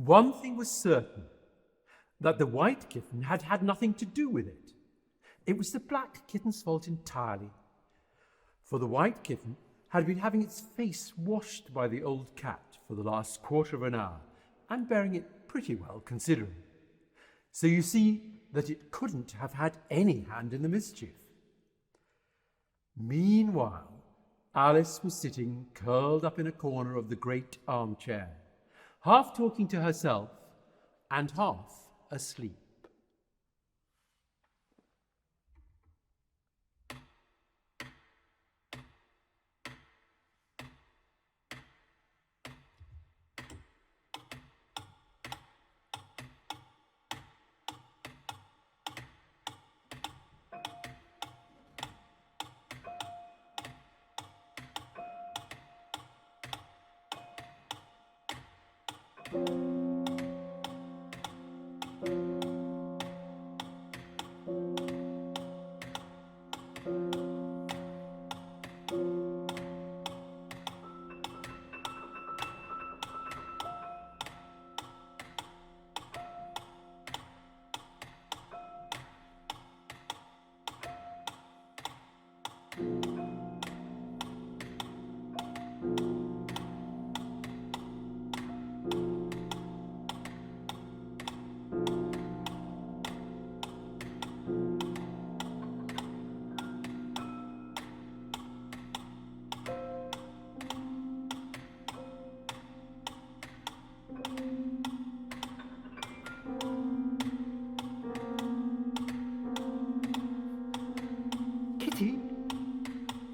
One thing was certain, that the white kitten had had nothing to do with it. It was the black kitten's fault entirely, for the white kitten had been having its face washed by the old cat for the last quarter of an hour, and bearing it pretty well considering. So you see that it couldn't have had any hand in the mischief. Meanwhile, Alice was sitting curled up in a corner of the great armchair, half talking to herself and half asleep.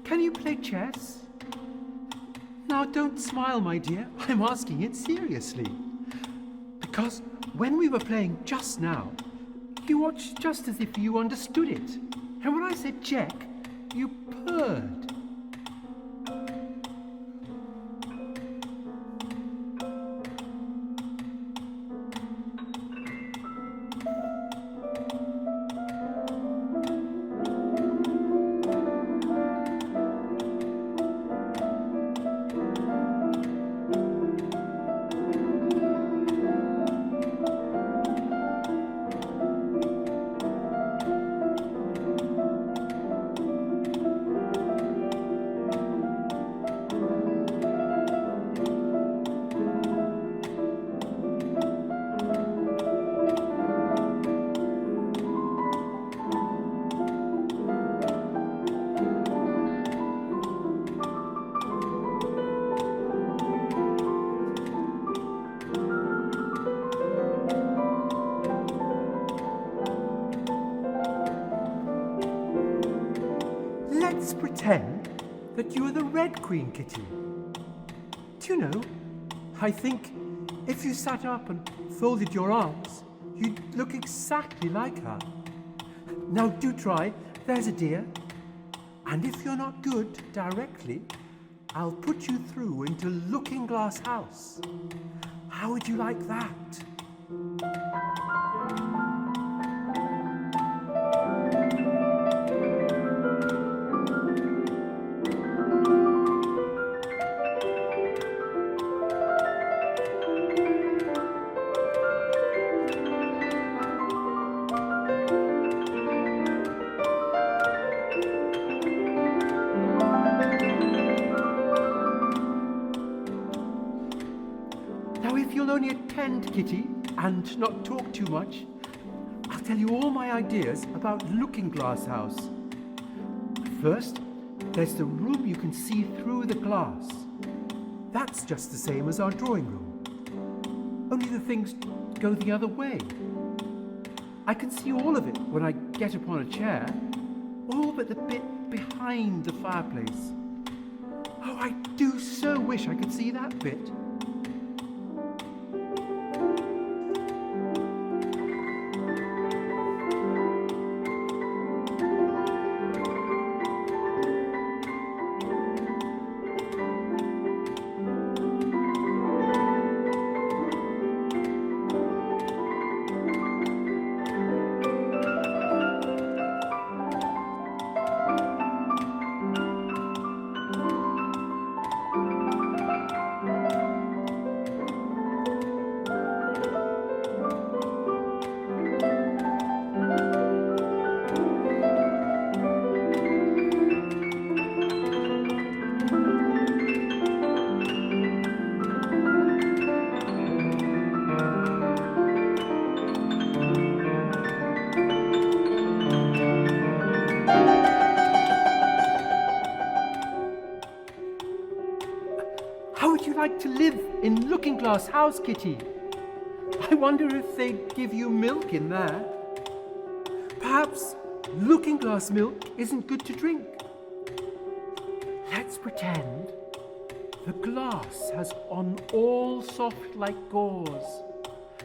Can you play chess? Now don't smile, my dear. I'm asking it seriously. Because when we were playing just now, you watched just as if you understood it. And when I said check, you purred. Let's pretend that you are the Red Queen, Kitty. Do you know, I think if you sat up and folded your arms, you'd look exactly like her. Now do try, there's a dear. And if you're not good directly, I'll put you through into Looking Glass House. How would you like that? Now, if you'll only attend, Kitty, and not talk too much, I'll tell you all my ideas about Looking Glass House. First, there's the room you can see through the glass. That's just the same as our drawing room, only the things go the other way. I can see all of it when I get upon a chair, all but the bit behind the fireplace. Oh, I do so wish I could see that bit. like to live in Looking Glass House, Kitty? I wonder if they'd give you milk in there. Perhaps Looking Glass milk isn't good to drink. Let's pretend the glass has on all soft like gauze,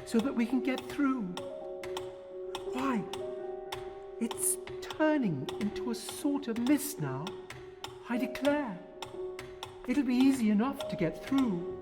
so that we can get through. Why, it's turning into a sort of mist now, I declare. It'll be easy enough to get through.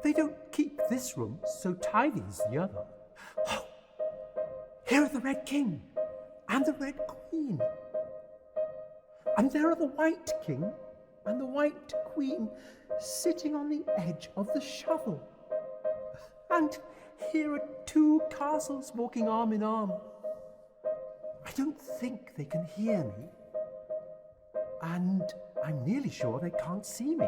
They don't keep this room so tidy as the other. Oh, here are the Red King and the Red Queen. And there are the White King and the White Queen sitting on the edge of the shovel. And here are two castles walking arm in arm. I don't think they can hear me. And I'm nearly sure they can't see me.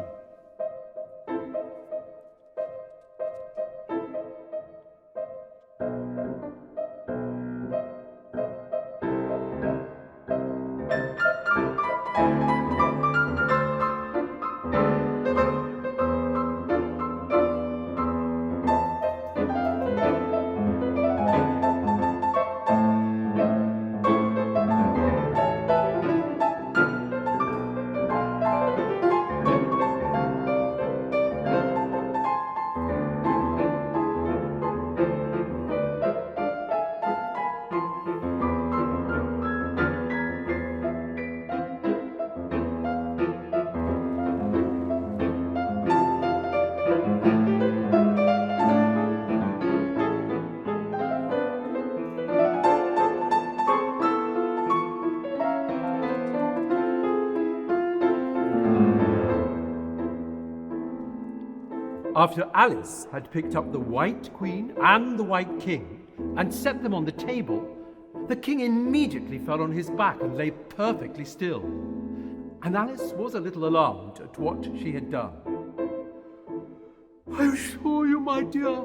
After Alice had picked up the White Queen and the White King and set them on the table, the king immediately fell on his back and lay perfectly still. And Alice was a little alarmed at what she had done. I assure you, my dear,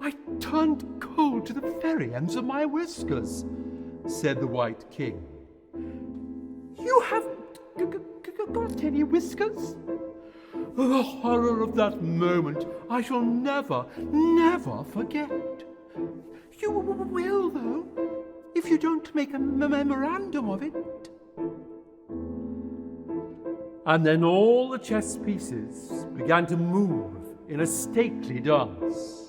I turned cold to the very ends of my whiskers, said the White King. You haven't got any whiskers? The horror of that moment I shall never, never forget. You will, though, if you don't make a memorandum of it. And then all the chess pieces began to move in a stately dance.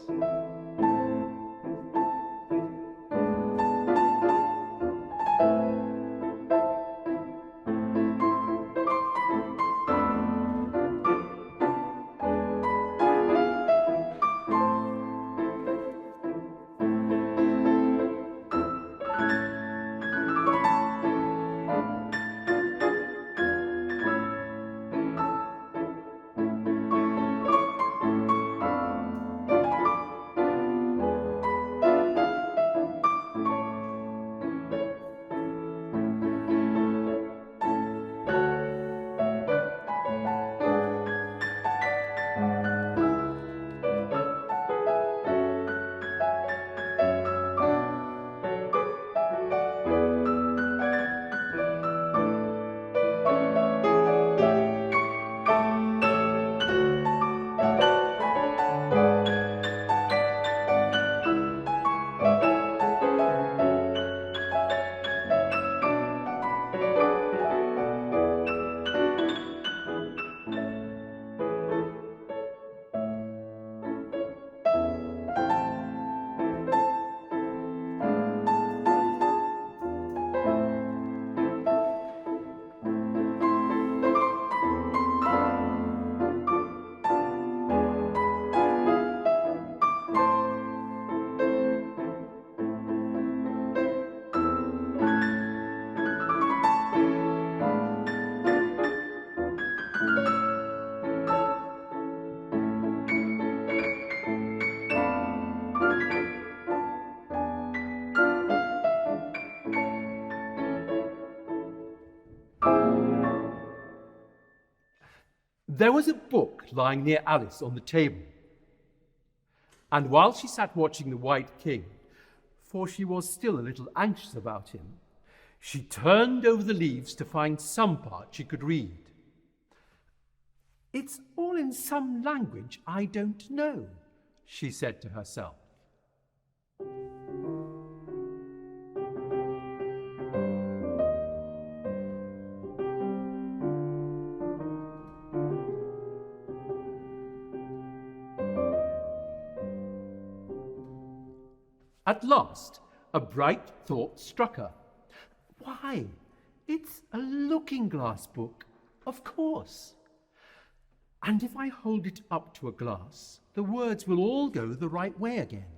There was a book lying near Alice on the table, and while she sat watching the White King, for she was still a little anxious about him, she turned over the leaves to find some part she could read. "It's all in some language I don't know," she said to herself. At last, a bright thought struck her. Why, it's a looking-glass book, of course. And if I hold it up to a glass, the words will all go the right way again.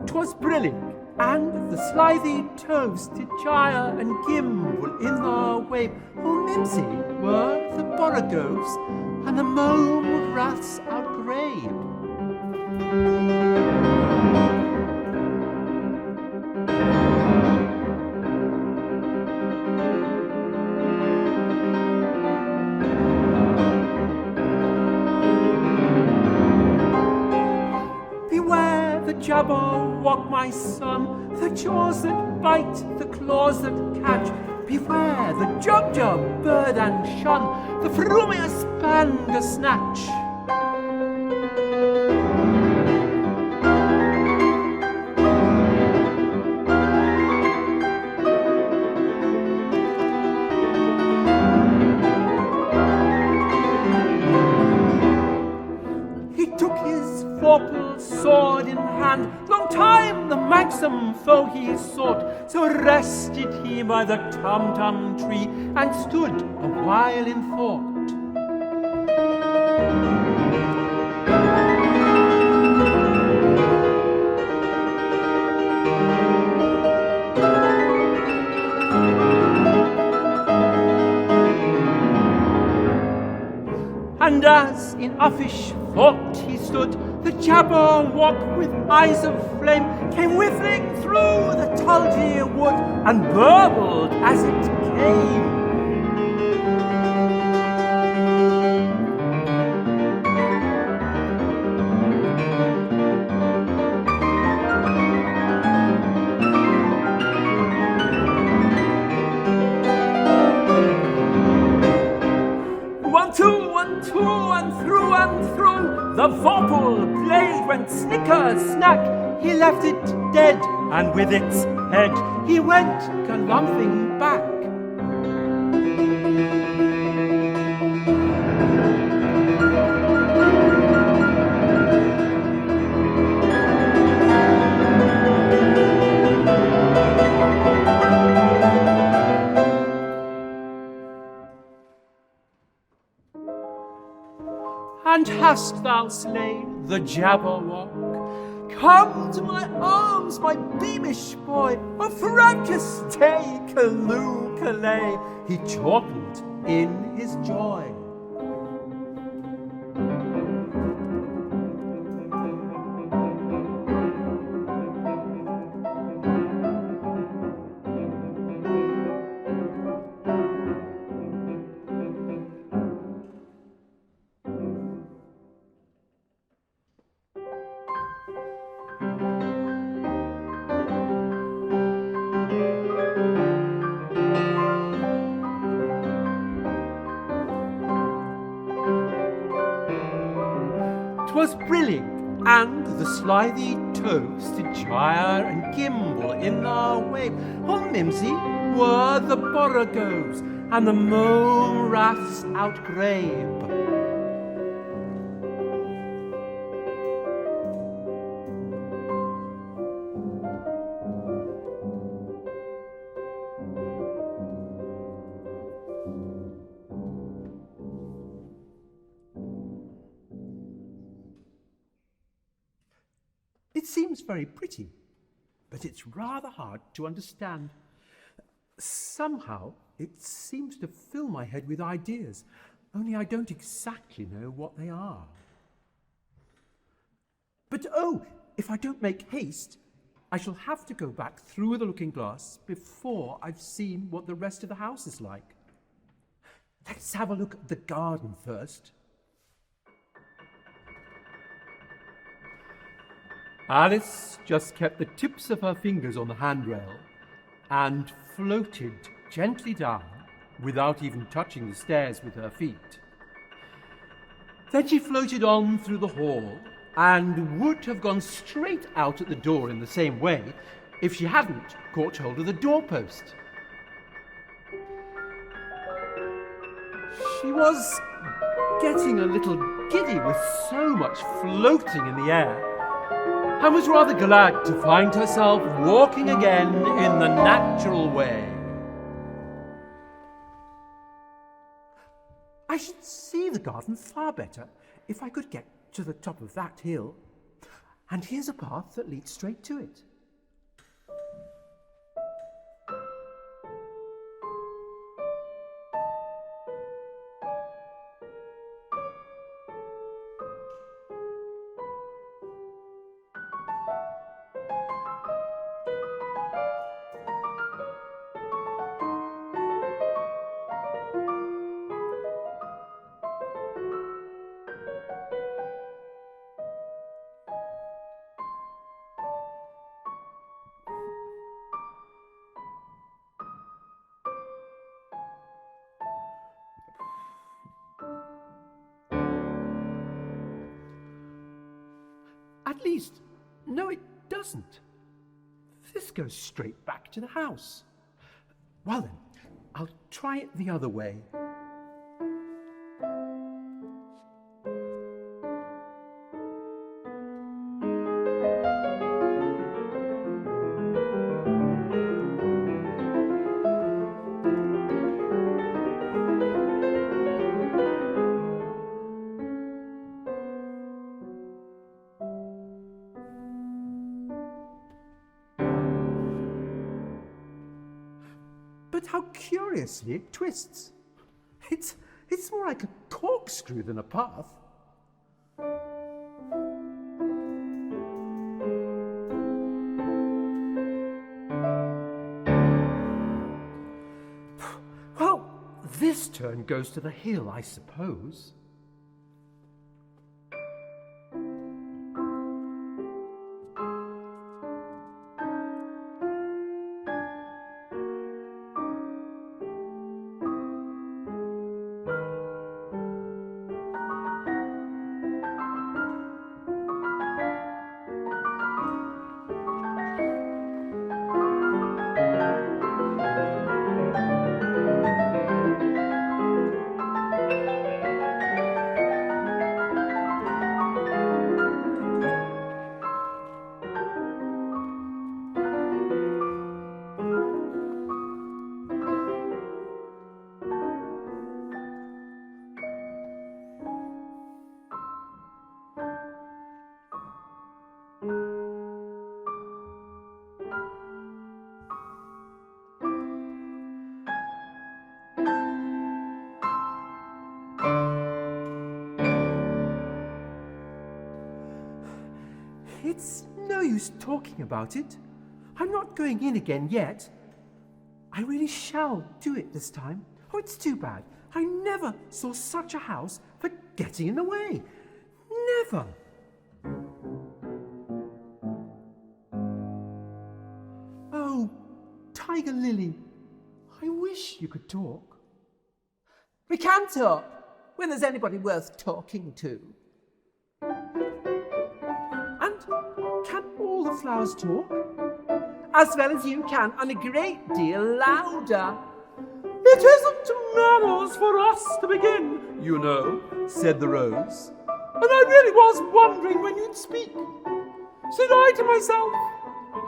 "'Twas brillig, and the slithy toves did gyre and gimble in the wave. Oh, mimsy were the borogoves, and the mome wraths outgrabe. Beware the Jabberwock, my son, the jaws that bite, the claws that catch. Beware the Jubjub, bird and shun, the frumious Bandersnatch. He took his vorpal sword in hand, long time the manxome foe he sought. So rested he by the Tum-Tum tree, and stood a while in thought. And as in uffish thought he stood, the Jabberwock with eyes of flame came whiffling through the tulgey wood, and burbled as it came. The vorpal blade went snicker-snack. He left it dead, and with its head he went galumphing back. And hast thou slain the Jabberwock? Come to my arms, my beamish boy, a fractious day, Callooh-Callay, he chortled in his joy. "'Twas brillig, and the slithy toves did gyre and gimble in the wave. Oh, mimsy were the borogoves, and the mome wraths outgrabe. It seems very pretty, but it's rather hard to understand. Somehow it seems to fill my head with ideas, only I don't exactly know what they are." But oh, if I don't make haste, I shall have to go back through the looking glass before I've seen what the rest of the house is like. Let's have a look at the garden first. Alice just kept the tips of her fingers on the handrail and floated gently down without even touching the stairs with her feet. Then she floated on through the hall and would have gone straight out at the door in the same way if she hadn't caught hold of the doorpost. She was getting a little giddy with so much floating in the air, and was rather glad to find herself walking again in the natural way. I should see the garden far better if I could get to the top of that hill. And here's a path that leads straight to it. At least, no, it doesn't. This goes straight back to the house. Well then, I'll try it the other way. But how curiously it twists. It's more like a corkscrew than a path. Well, this turn goes to the hill, I suppose. It's no use talking about it. I'm not going in again yet. I really shall do it this time. Oh, it's too bad. I never saw such a house for getting in the way. Never. Oh, Tiger Lily, I wish you could talk. We can talk when there's anybody worth talking to. And can all the flowers talk? As well as you can, and a great deal louder. It isn't manners for us to begin, you know, said the rose. And I really was wondering when you'd speak. Said I to myself,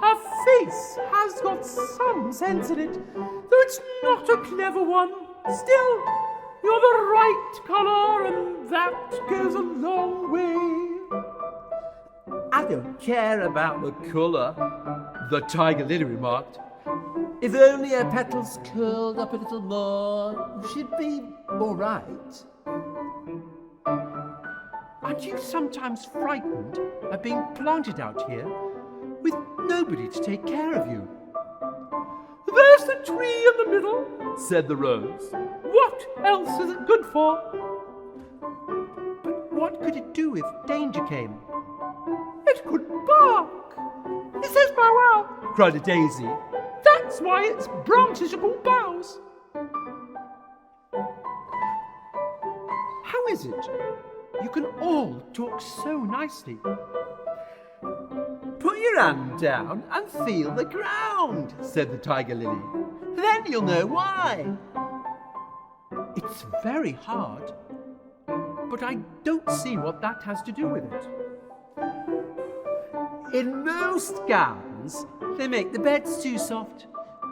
her face has got some sense in it, though it's not a clever one. Still, you're the right colour, and that goes a long way. I don't care about the colour, the Tiger Lily remarked. If only her petals curled up a little more, she'd be all right. Aren't you sometimes frightened of being planted out here with nobody to take care of you? There's the tree in the middle, said the rose. What else is it good for? But what could it do if danger came? It could bark. It says bow wow, cried a daisy. That's why its branches are called boughs. How is it you can all talk so nicely? Put your hand down and feel the ground, said the tiger lily. Then you'll know why. It's very hard, but I don't see what that has to do with it. In most gardens, they make the beds too soft,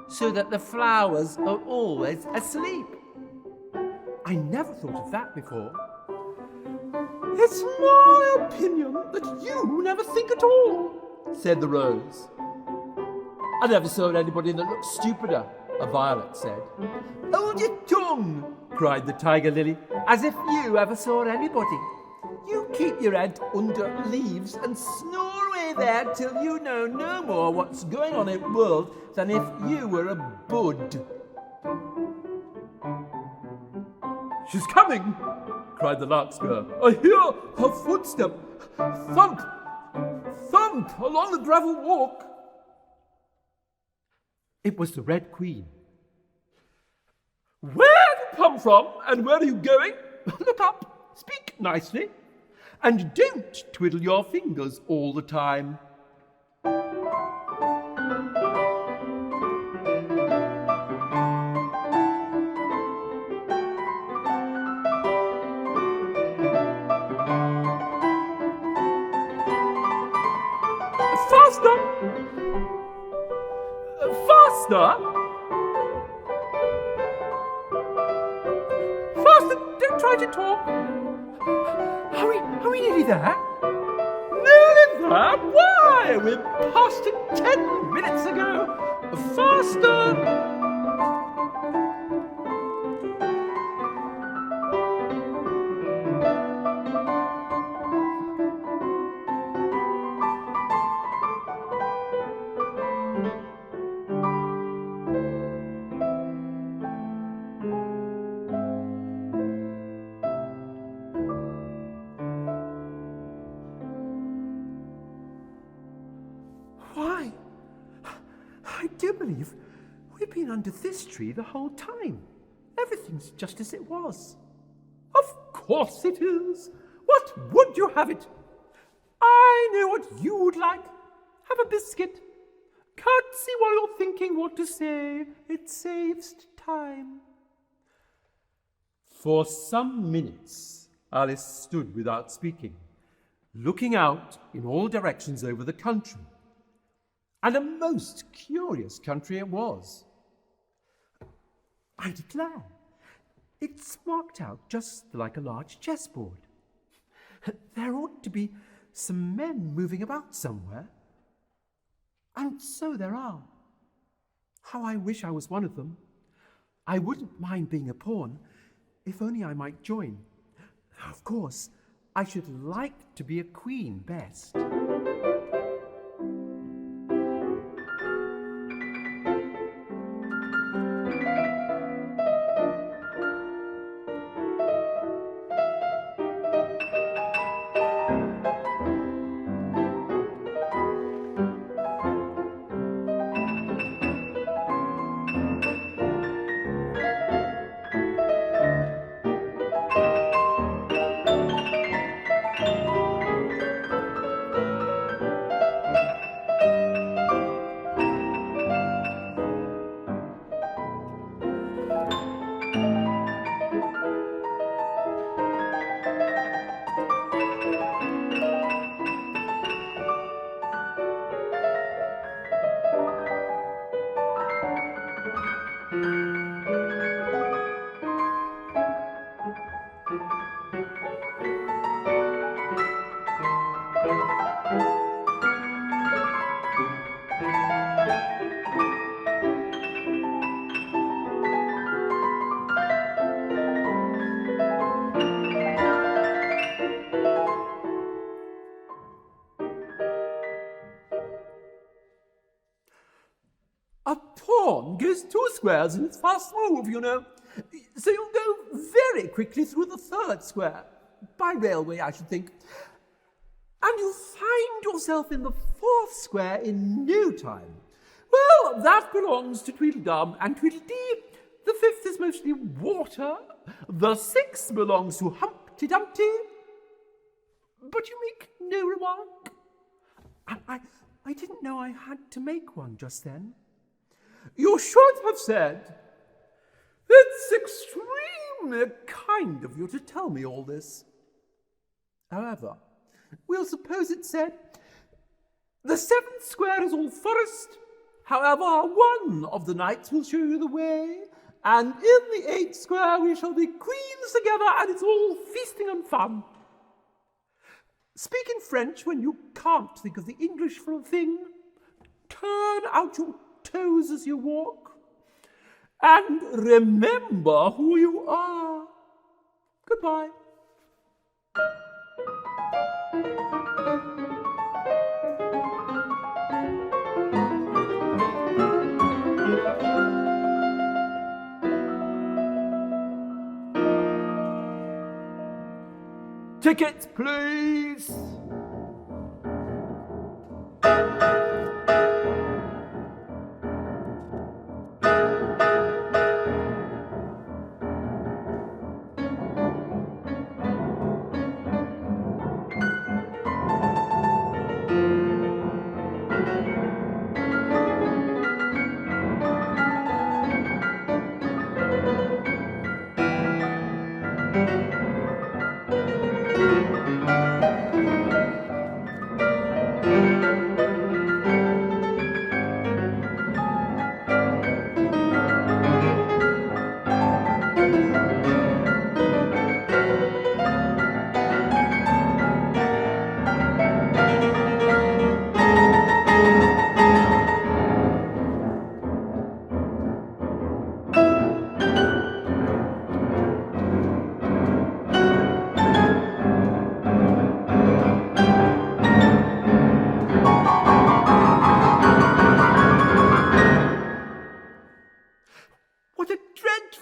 so that the flowers are always asleep. I never thought of that before. It's my opinion that you never think at all, said the rose. I never saw anybody that looked stupider, a violet said. Hold your tongue, cried the tiger lily, as if you ever saw anybody. You keep your head under leaves and snore away there till you know no more what's going on in the world than if you were a bud. She's coming, cried the larkspur. I hear her footstep. Thump, thump along the gravel walk. It was the Red Queen. Where have you come from, and where are you going? Look up, speak nicely, and don't twiddle your fingers all the time. Faster! Faster! Faster! Don't try to talk. Are we nearly there? Nearly there? Why? We're past it 10 minutes ago. Faster! Why? I do believe we've been under this tree the whole time. Everything's just as it was. Of course it is. What would you have it? I know what you would like. Have a biscuit. Curtsy while you're thinking what to say. It saves time. For some minutes, Alice stood without speaking, looking out in all directions over the country. And a most curious country it was. I declare, it's marked out just like a large chessboard. There ought to be some men moving about somewhere. And so there are. How I wish I was one of them. I wouldn't mind being a pawn, if only I might join. Of course, I should like to be a queen best. is 2 squares and it's fast move, you know. So you'll go very quickly through the 3rd square. By railway, I should think. And you'll find yourself in the 4th square in no time. Well, that belongs to Tweedledum and Tweedledee. The 5th is mostly water. The 6th belongs to Humpty Dumpty. But you make no remark. I didn't know I had to make one just then. You should have said, "It's extremely kind of you to tell me all this." However, we'll suppose it said, "The 7th square is all forest. However, one of the knights will show you the way, and in the 8th square we shall be queens together, and it's all feasting and fun." Speak in French when you can't think of the English for a thing. Turn out your toes as you walk. And remember who you are. Goodbye. Tickets, please.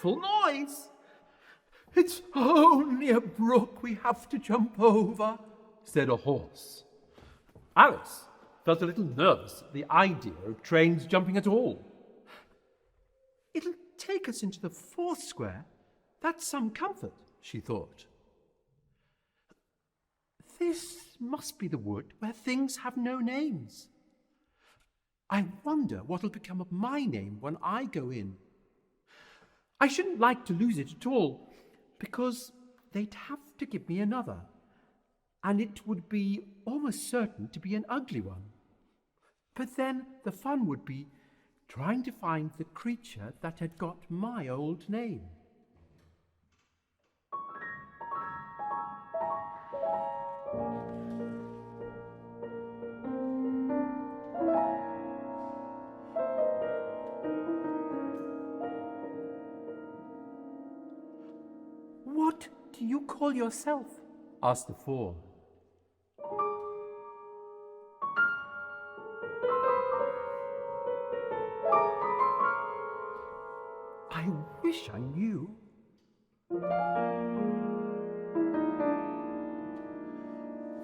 Noise. "It's only a brook we have to jump over," said a horse. Alice felt a little nervous at the idea of trains jumping at all. "It'll take us into the 4th square. That's some comfort," she thought. "This must be the wood where things have no names. I wonder what'll become of my name when I go in. I shouldn't like to lose it at all, because they'd have to give me another, and it would be almost certain to be an ugly one. But then the fun would be trying to find the creature that had got my old name." "What do you call yourself?" asked the 4. "I wish I knew."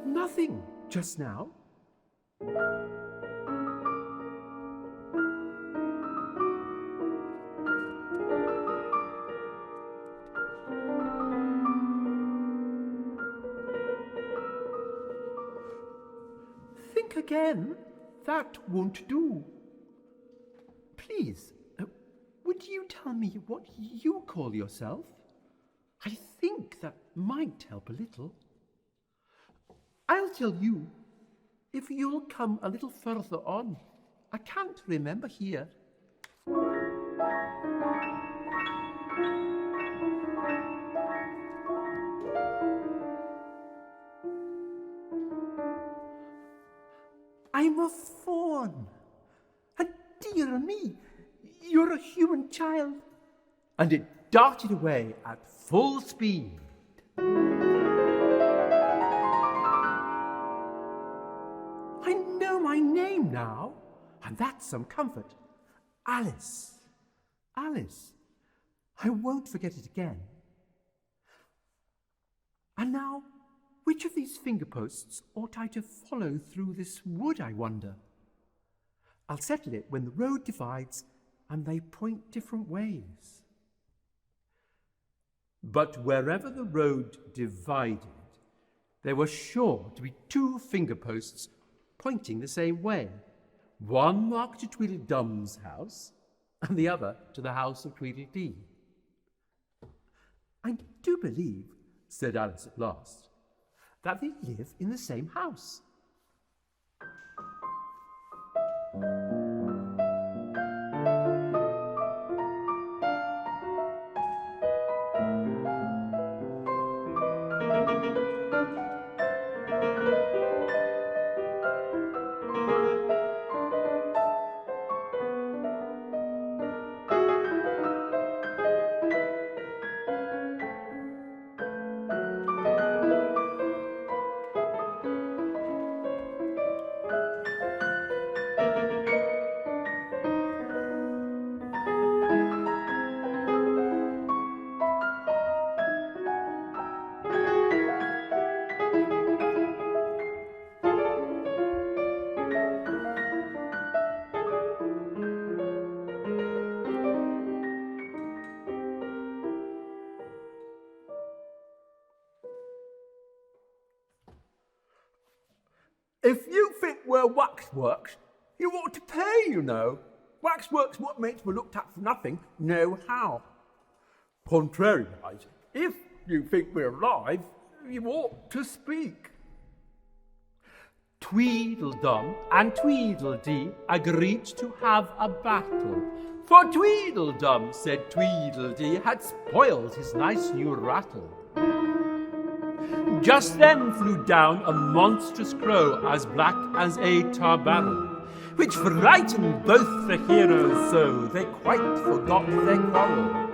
"Nothing just now." "Think again. That won't do. Please, would you tell me what you call yourself? I think that might help a little." "I'll tell you, if you'll come a little further on. I can't remember here." "I'm a fawn. And dear me, you're a human child." And it darted away at full speed. "I know my name now, and that's some comfort. Alice. Alice, I won't forget it again. And now, which of these finger posts ought I to follow through this wood, I wonder? I'll settle it when the road divides and they point different ways. But wherever the road divided, there were sure to be 2 finger posts pointing the same way. One marked to Tweedledum's house, and the other to the house of Tweedledee. I do believe, said Alice at last, that they live in the same house. If you think we're waxworks, you ought to pay, you know. Waxwork's what makes we're looked at for nothing, no how. Contrariwise, if you think we're alive, you ought to speak. Tweedledum and Tweedledee agreed to have a battle, for Tweedledum said Tweedledee had spoiled his nice new rattle. Just then flew down a monstrous crow as black as a tar barrel, which frightened both the heroes so they quite forgot their quarrel.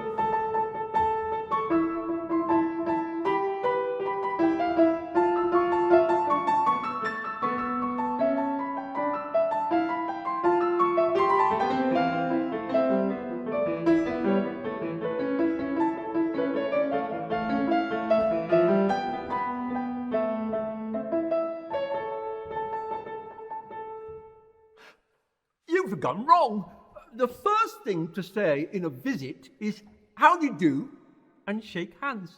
You've gone wrong. The first thing to say in a visit is, how do you do, and shake hands.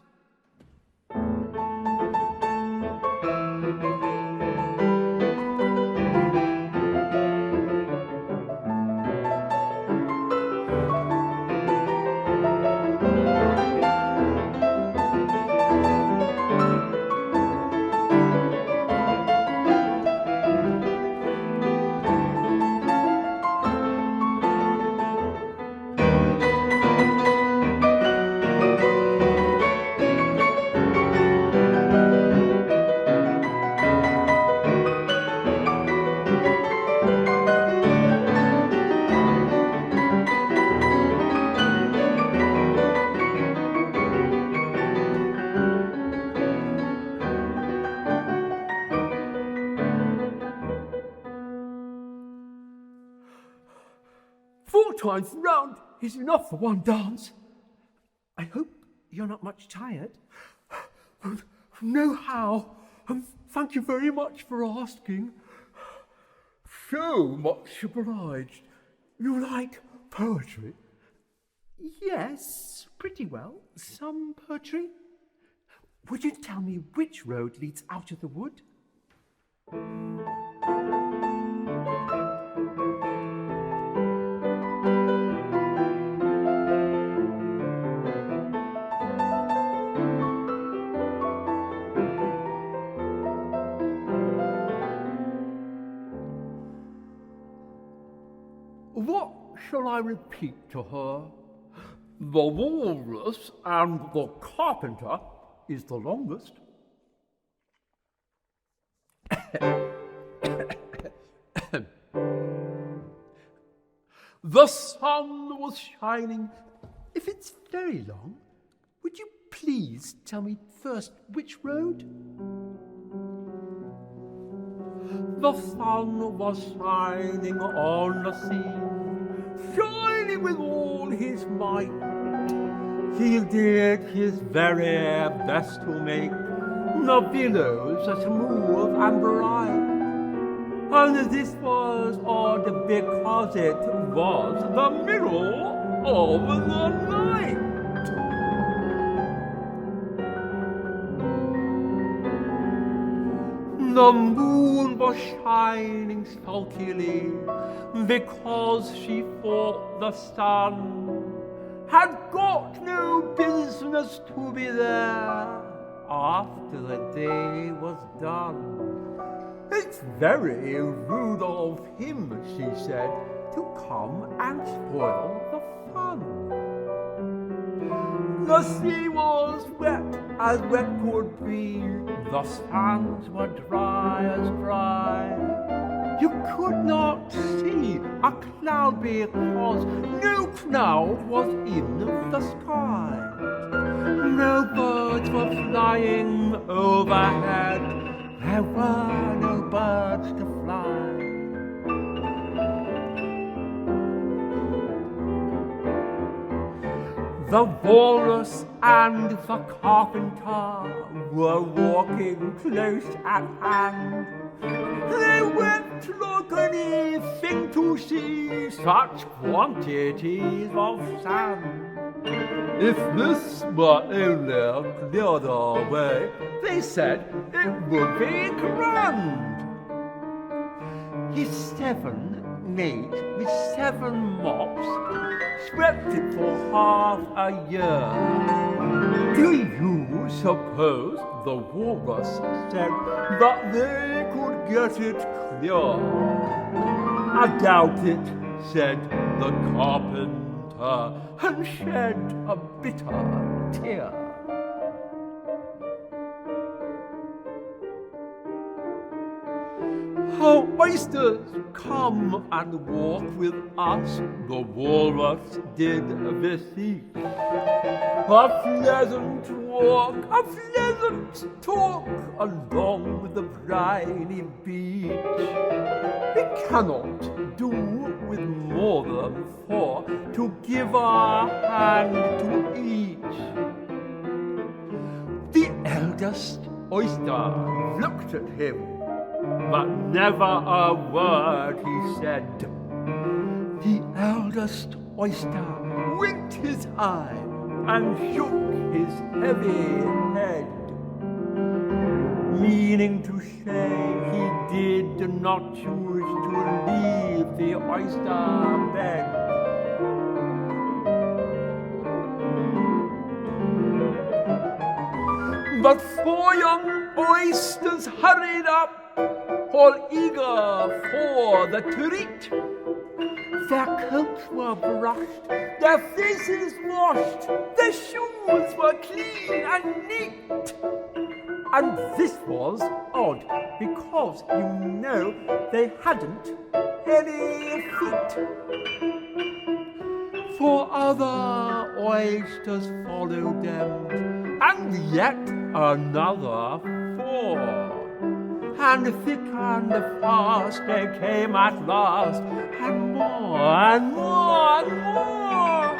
Four times round is enough for one dance. I hope you're not much tired. No how. Thank you very much for asking. So much obliged. You like poetry? Yes, pretty well. Some poetry. Would you tell me which road leads out of the wood? What shall I repeat to her? The walrus and the carpenter is the longest. The sun was shining. If it's very long, would you please tell me first which road? The sun was shining on the sea, shining with all his might. He did his very best to make the billows smooth and bright. And this was odd because it was the middle of the night. The moon was shining sulkily because she thought the sun had got no business to be there after the day was done. It's very rude of him, she said, to come and spoil the fun. The sea was wet as wet could be, the sands were dry as dry. You could not see a cloud because no cloud was in the sky. No birds were flying overhead, there were no birds to fly. The walrus and the carpenter were walking close at hand. They wept like anything to see such quantities of sand. If this were only cleared away, they said, it would be grand. His 7 mate with 7 mops swept it for half a year. Do you suppose, the walrus said, that they could get it clear? I doubt it, said the carpenter, and shed a bitter tear. How oysters come and walk with us, the walrus did beseech. A pleasant walk, a pleasant talk along the briny beach. We cannot do with more than 4 to give our hand to each. The eldest oyster looked at him, but never a word he said. The eldest oyster winked his eye and shook his heavy head, meaning to say he did not choose to leave the oyster bed. But 4 young oysters hurried up, all eager for the treat. Their coats were brushed, their faces washed, their shoes were clean and neat. And this was odd, because, you know, they hadn't any feet. 4 other oysters followed them, and yet another 4. And thick and fast they came at last, and more and more and more,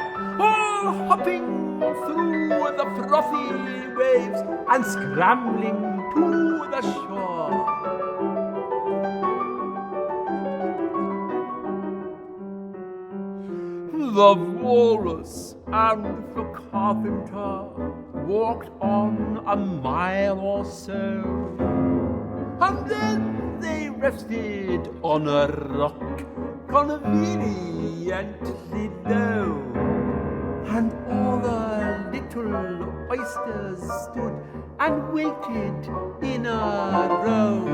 all hopping through the frothy waves and scrambling to the shore. The walrus and the carpenter walked on a mile or so, and then they rested on a rock conveniently low. And all the little oysters stood and waited in a row.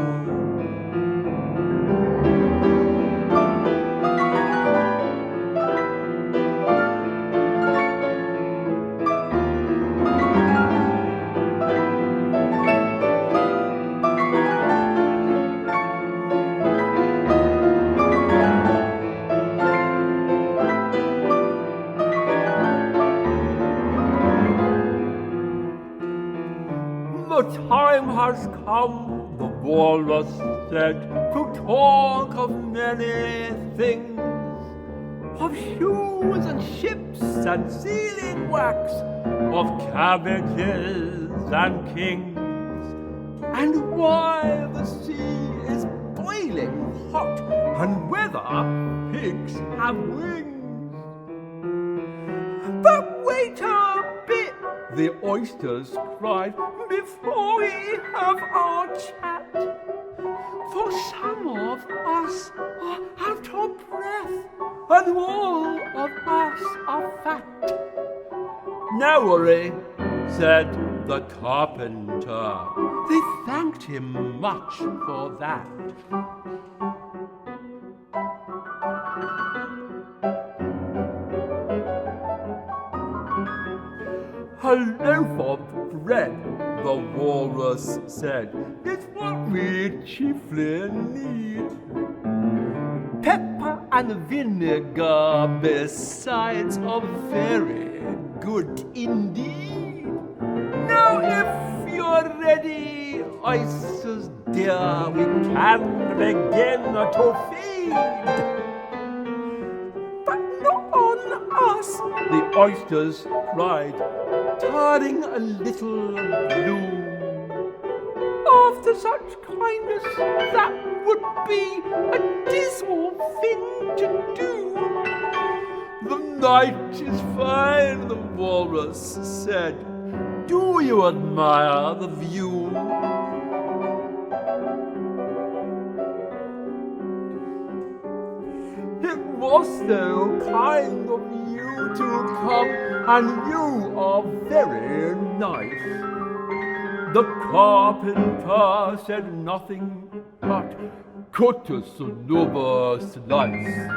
The time has come, the walrus said, to talk of many things. of shoes and ships and sealing wax, of cabbages and kings. And while the sea is boiling hot, and whether pigs have wings. But wait a bit, the oysters cried, before we have our chat. For some of us are out of breath, and all of us are fat. No worry, said the carpenter. They thanked him much for that. A loaf of bread, the walrus said, is what we chiefly need. Pepper and vinegar, besides, are very good indeed. Now, if you're ready, oysters dear, we can begin to feed. But not on us, the oysters cried, turning a little blue. After such kindness, that would be a dismal thing to do. The night is fine, the walrus said. Do you admire the view? It was so kind of you to come, and you are very nice. The carpenter said nothing, but cut us another slice.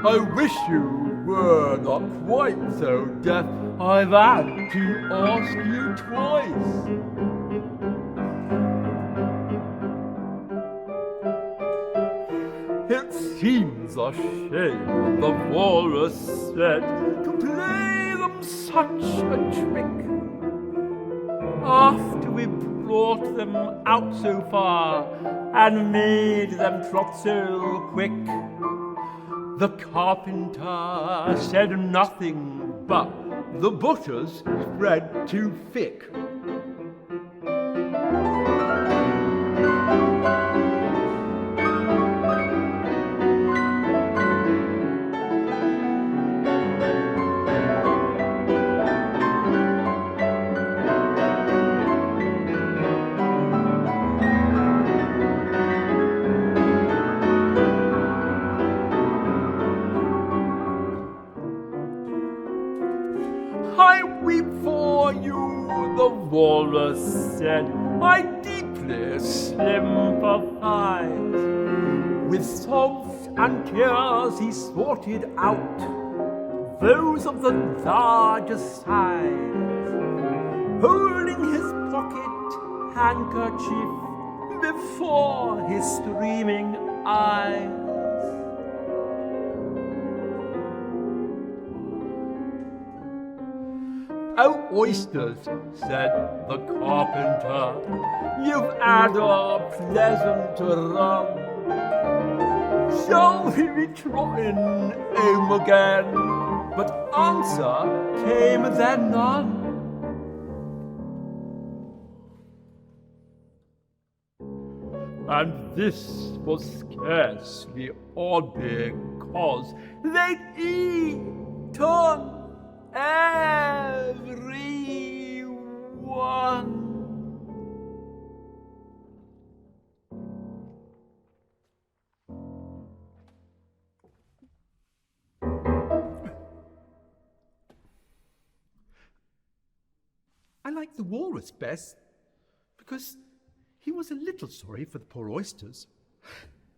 I wish you were not quite so deaf, I've had to ask you twice. It seems a shame, the walrus said, to play them such a trick. After we brought them out so far and made them trot so quick, the carpenter said nothing, but the butter's spread too thick. I weep for you, the walrus said. I deeply sympathize. With sobs and tears he sorted out those of the largest size, holding his pocket handkerchief before his streaming eyes. Oh, oysters, said the carpenter, you've had a pleasant run. Shall we be trotting home again? But answer came there none. And this was scarcely odd, because they'd eaten everyone. I like the walrus best because he was a little sorry for the poor oysters.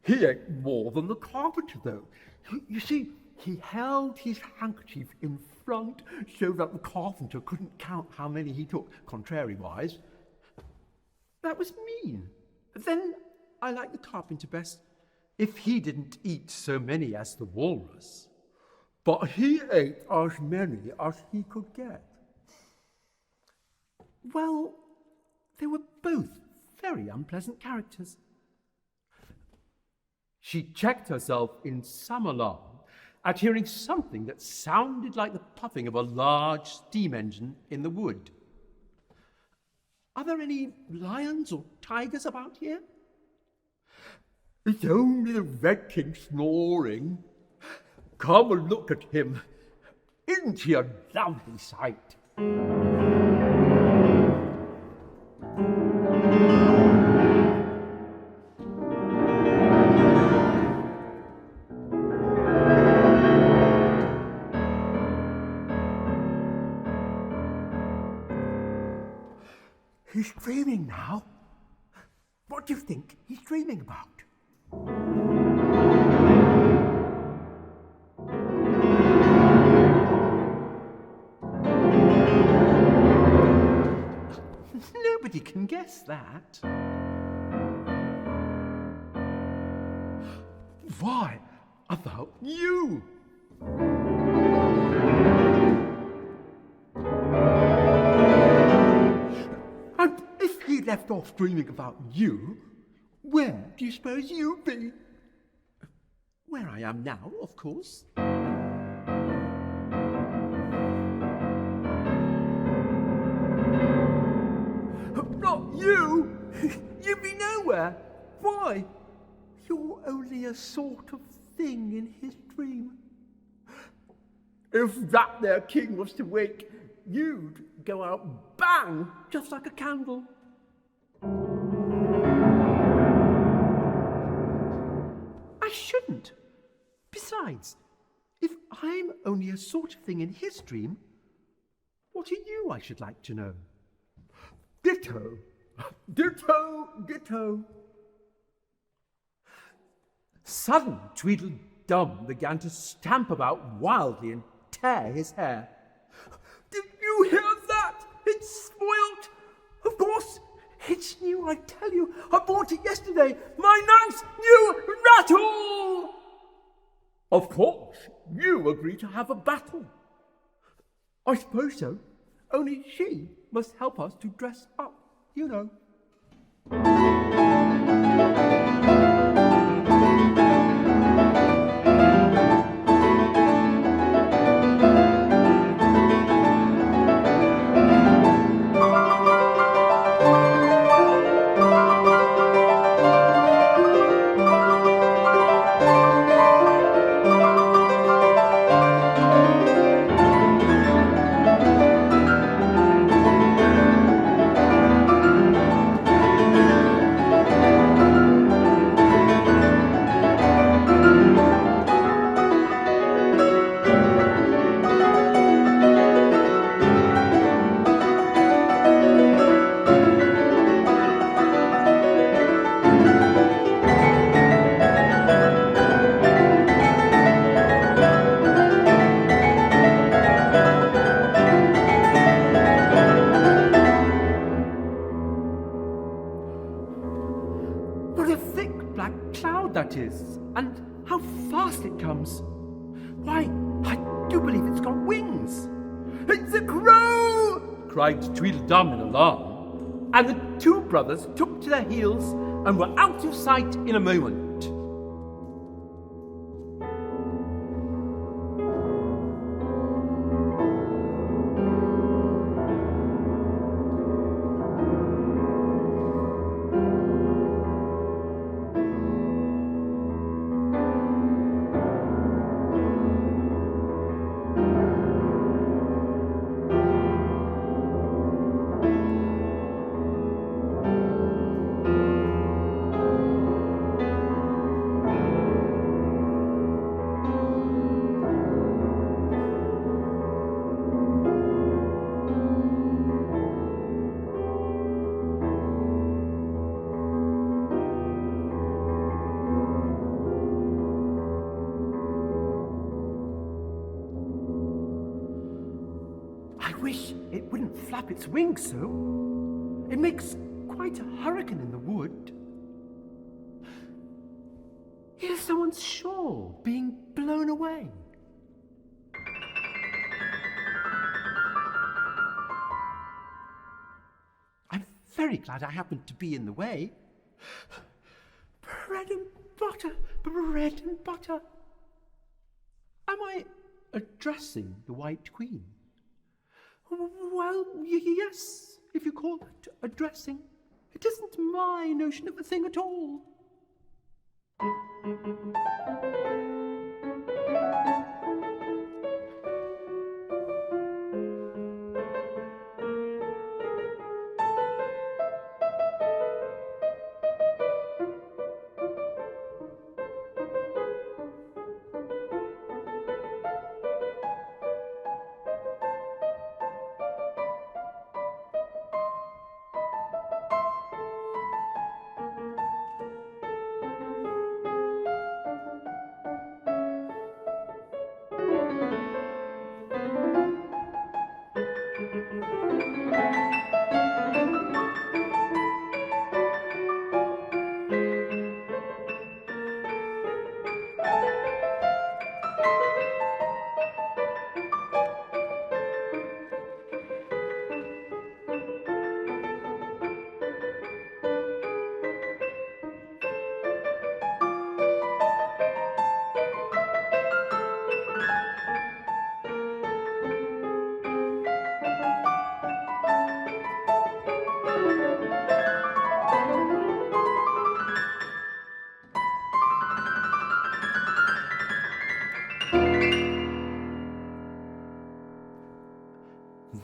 He ate more than the carpenter, though. You see, he held his handkerchief in front so that the carpenter couldn't count how many he took, contrary-wise. That was mean. But then I like the carpenter best if he didn't eat so many as the walrus. But he ate as many as he could get. Well, they were both very unpleasant characters. She checked herself in some alarm at hearing something that sounded like the puffing of a large steam engine in the wood. Are there any lions or tigers about here? It's only the Red King snoring. Come and look at him. Isn't he a lovely sight? He's dreaming now. What do you think he's dreaming about? Nobody can guess that. Why, about you. And if he left off dreaming about you, where do you suppose you'd be? Where I am now, of course. Not you! You'd be nowhere. Why? You're only a sort of thing in his dream. If that there king was to wake, you'd go out bang, just like a candle. I shouldn't. Besides, if I'm only a sort of thing in his dream, what are you, I should like to know? Ditto. Ditto, ditto. Suddenly, Tweedledum began to stamp about wildly and tear his hair. Did you hear that? It's spoilt. Of course, It's new, I tell you. I bought it yesterday. my nice new rattle. Of course, you agree to have a battle. I suppose so. Only she must help us to dress up, you know. What a thick black cloud that is, and how fast it comes. Why, I do believe it's got wings. It's a crow! Cried Tweedledum in alarm, And the two brothers took to their heels and were out of sight in a moment. I wish it wouldn't flap its wings so. It makes quite a hurricane in the wood. Here's someone's shawl being blown away. I'm very glad I happened to be in the way. Bread and butter, bread and butter. I Am I addressing the White Queen? Well, yes, if you call it addressing. It isn't my notion of a thing at all.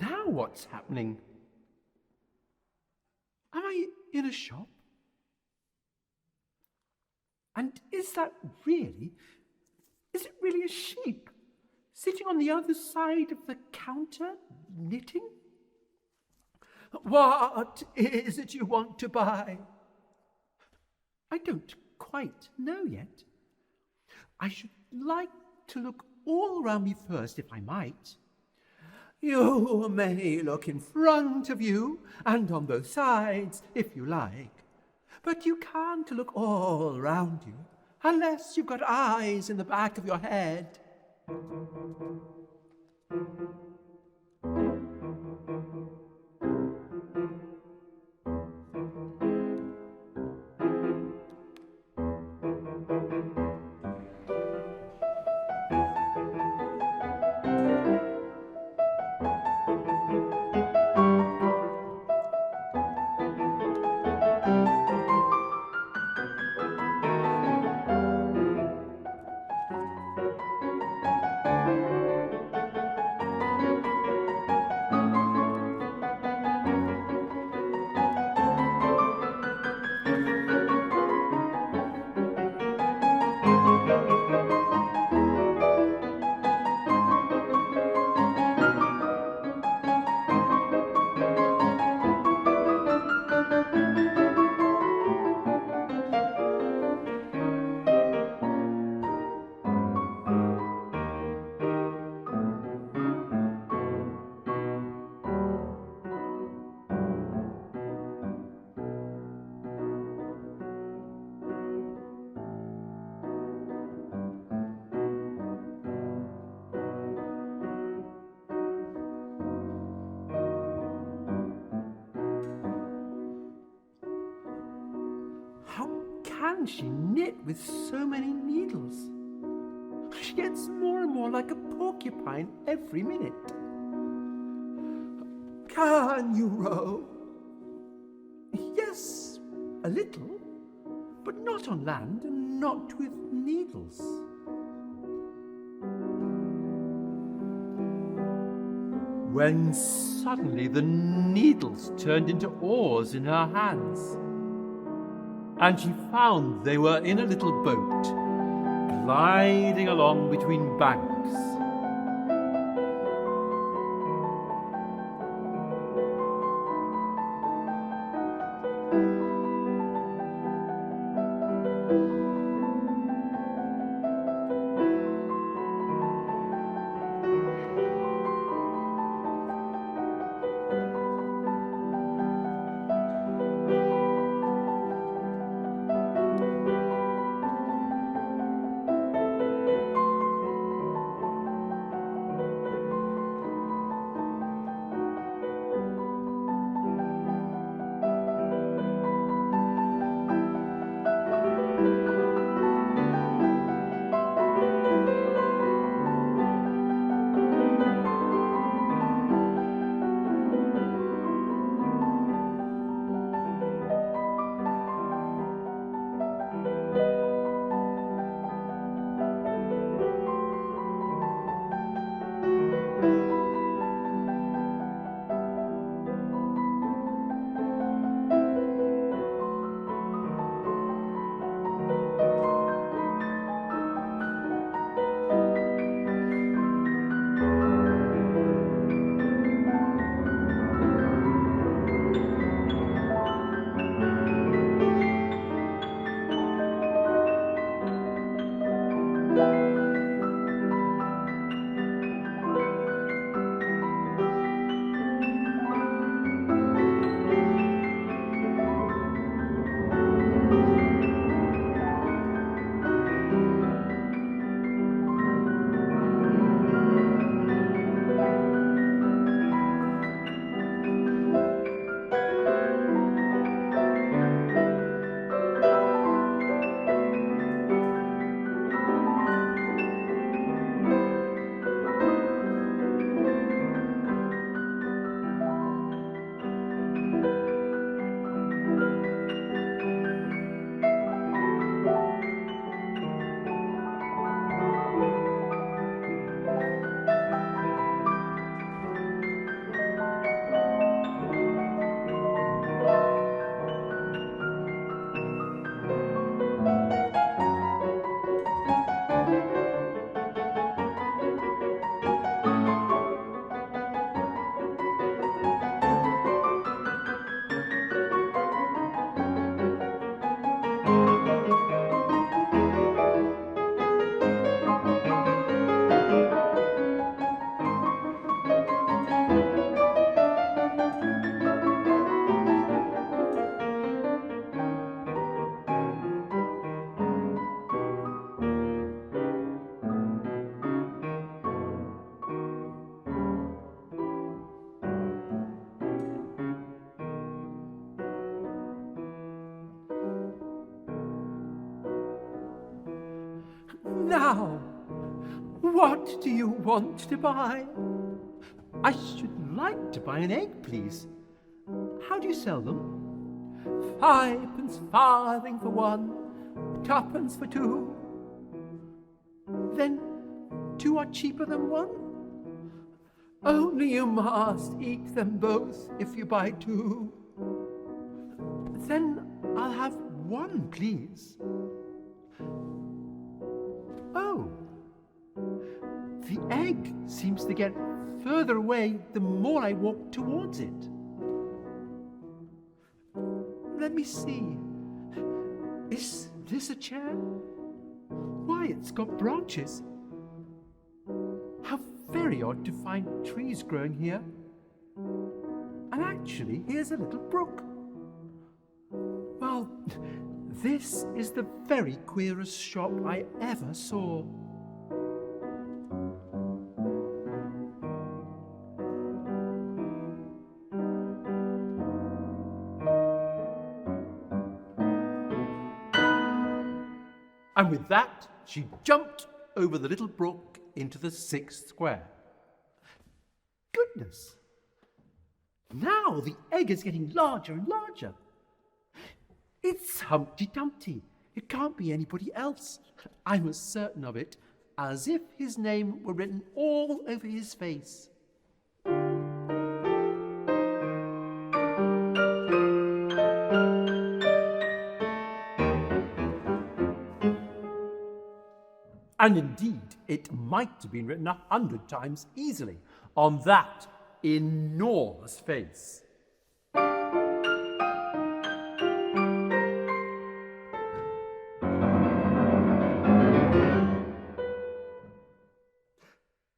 Now what's happening? Am I in a shop? And is it really a sheep sitting on the other side of the counter knitting? What is it you want to buy? I don't quite know yet. I should like to look all round me first, if I might. You may look in front of you and on both sides, if you like, but you can't look all round you unless you've got eyes in the back of your head. Can she knit with so many needles? She gets more and more like a porcupine every minute. Can you row? Yes, a little, but not on land and not with needles. When suddenly the needles turned into oars in her hands, and she found they were in a little boat, gliding along between banks. Now, what do you want to buy? I should like to buy an egg, please. How do you sell them? 5 farthing for 1, 2 for 2. Then 2 are cheaper than 1? Only you must eat them both if you buy 2. Then I'll have 1, please. Oh, the egg seems to get further away the more I walk towards it. Let me see. Is this a chair? Why, it's got branches. How very odd to find trees growing here. And actually, here's a little brook. Well, this is the very queerest shop I ever saw. And with that, she jumped over the little brook into the 6th square. Goodness! Now the egg is getting larger and larger. It's Humpty Dumpty. It can't be anybody else. I'm as certain of it as if his name were written all over his face. And indeed, it might have been written 100 times easily on that enormous face.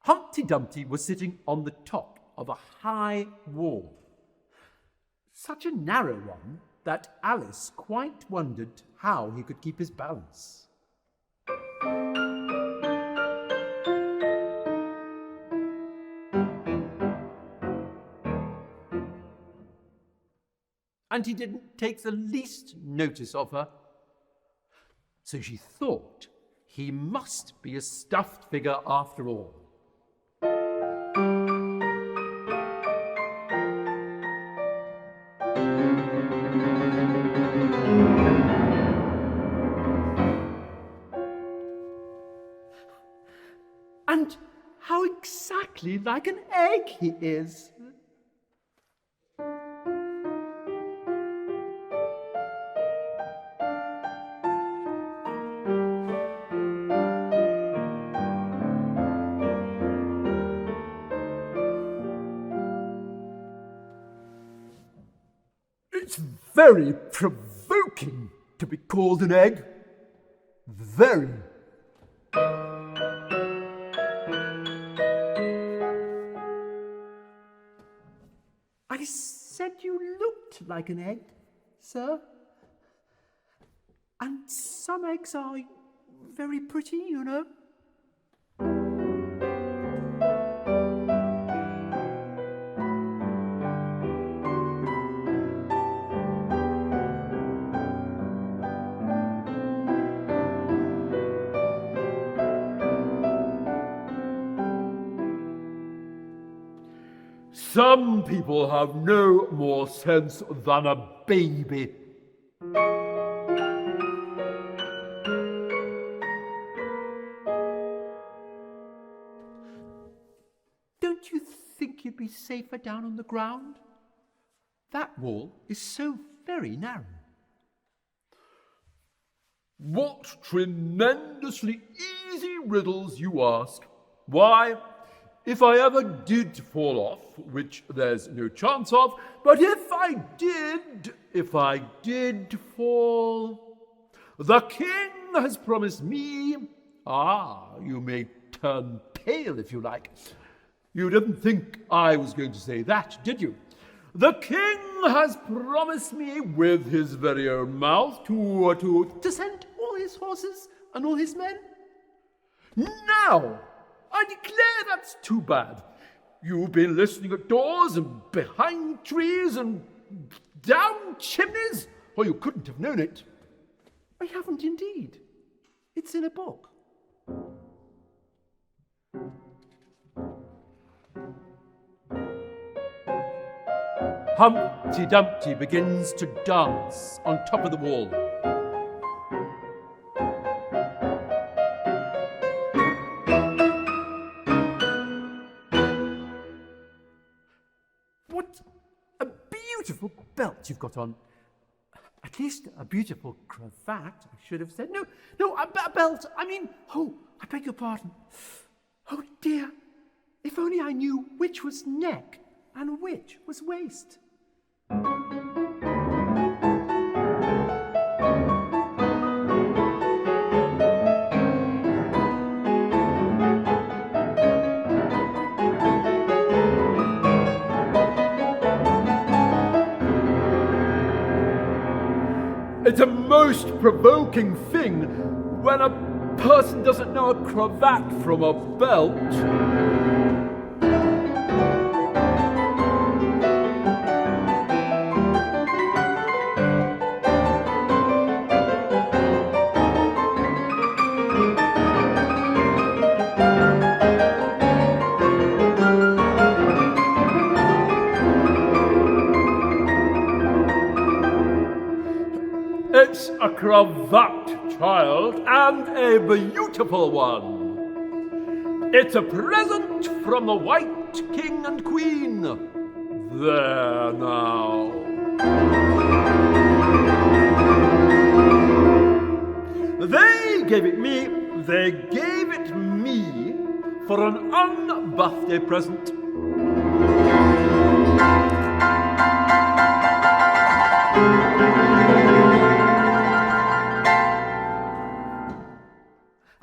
Humpty Dumpty was sitting on the top of a high wall, such a narrow one that Alice quite wondered how he could keep his balance. And he didn't take the least notice of her. So she thought he must be a stuffed figure after all. And how exactly like an egg he is. It's very provoking to be called an egg. Very. I said you looked like an egg, sir. And some eggs are very pretty, you know. Some people have no more sense than a baby. Don't you think you'd be safer down on the ground? That wall is so very narrow. What tremendously easy riddles you ask. Why, if I ever did fall off, which there's no chance of, but if I did fall, the king has promised me, you may turn pale if you like. You didn't think I was going to say that, did you? The king has promised me with his very own mouth to send all his horses and all his men. Now, I declare that's too bad. You've been listening at doors and behind trees and down chimneys, or you couldn't have known it. I haven't indeed. It's in a book. Humpty Dumpty begins to dance on top of the wall. What a beautiful belt you've got on. At least a beautiful cravat, I should have said. No, a belt. I mean, oh, I beg your pardon. Oh dear, if only I knew which was neck and which was waist. It's a most provoking thing when a person doesn't know a cravat from a belt. It's a cravat, child, and a beautiful one. It's a present from the White King and Queen. There now. They gave it me for an unbirthday present.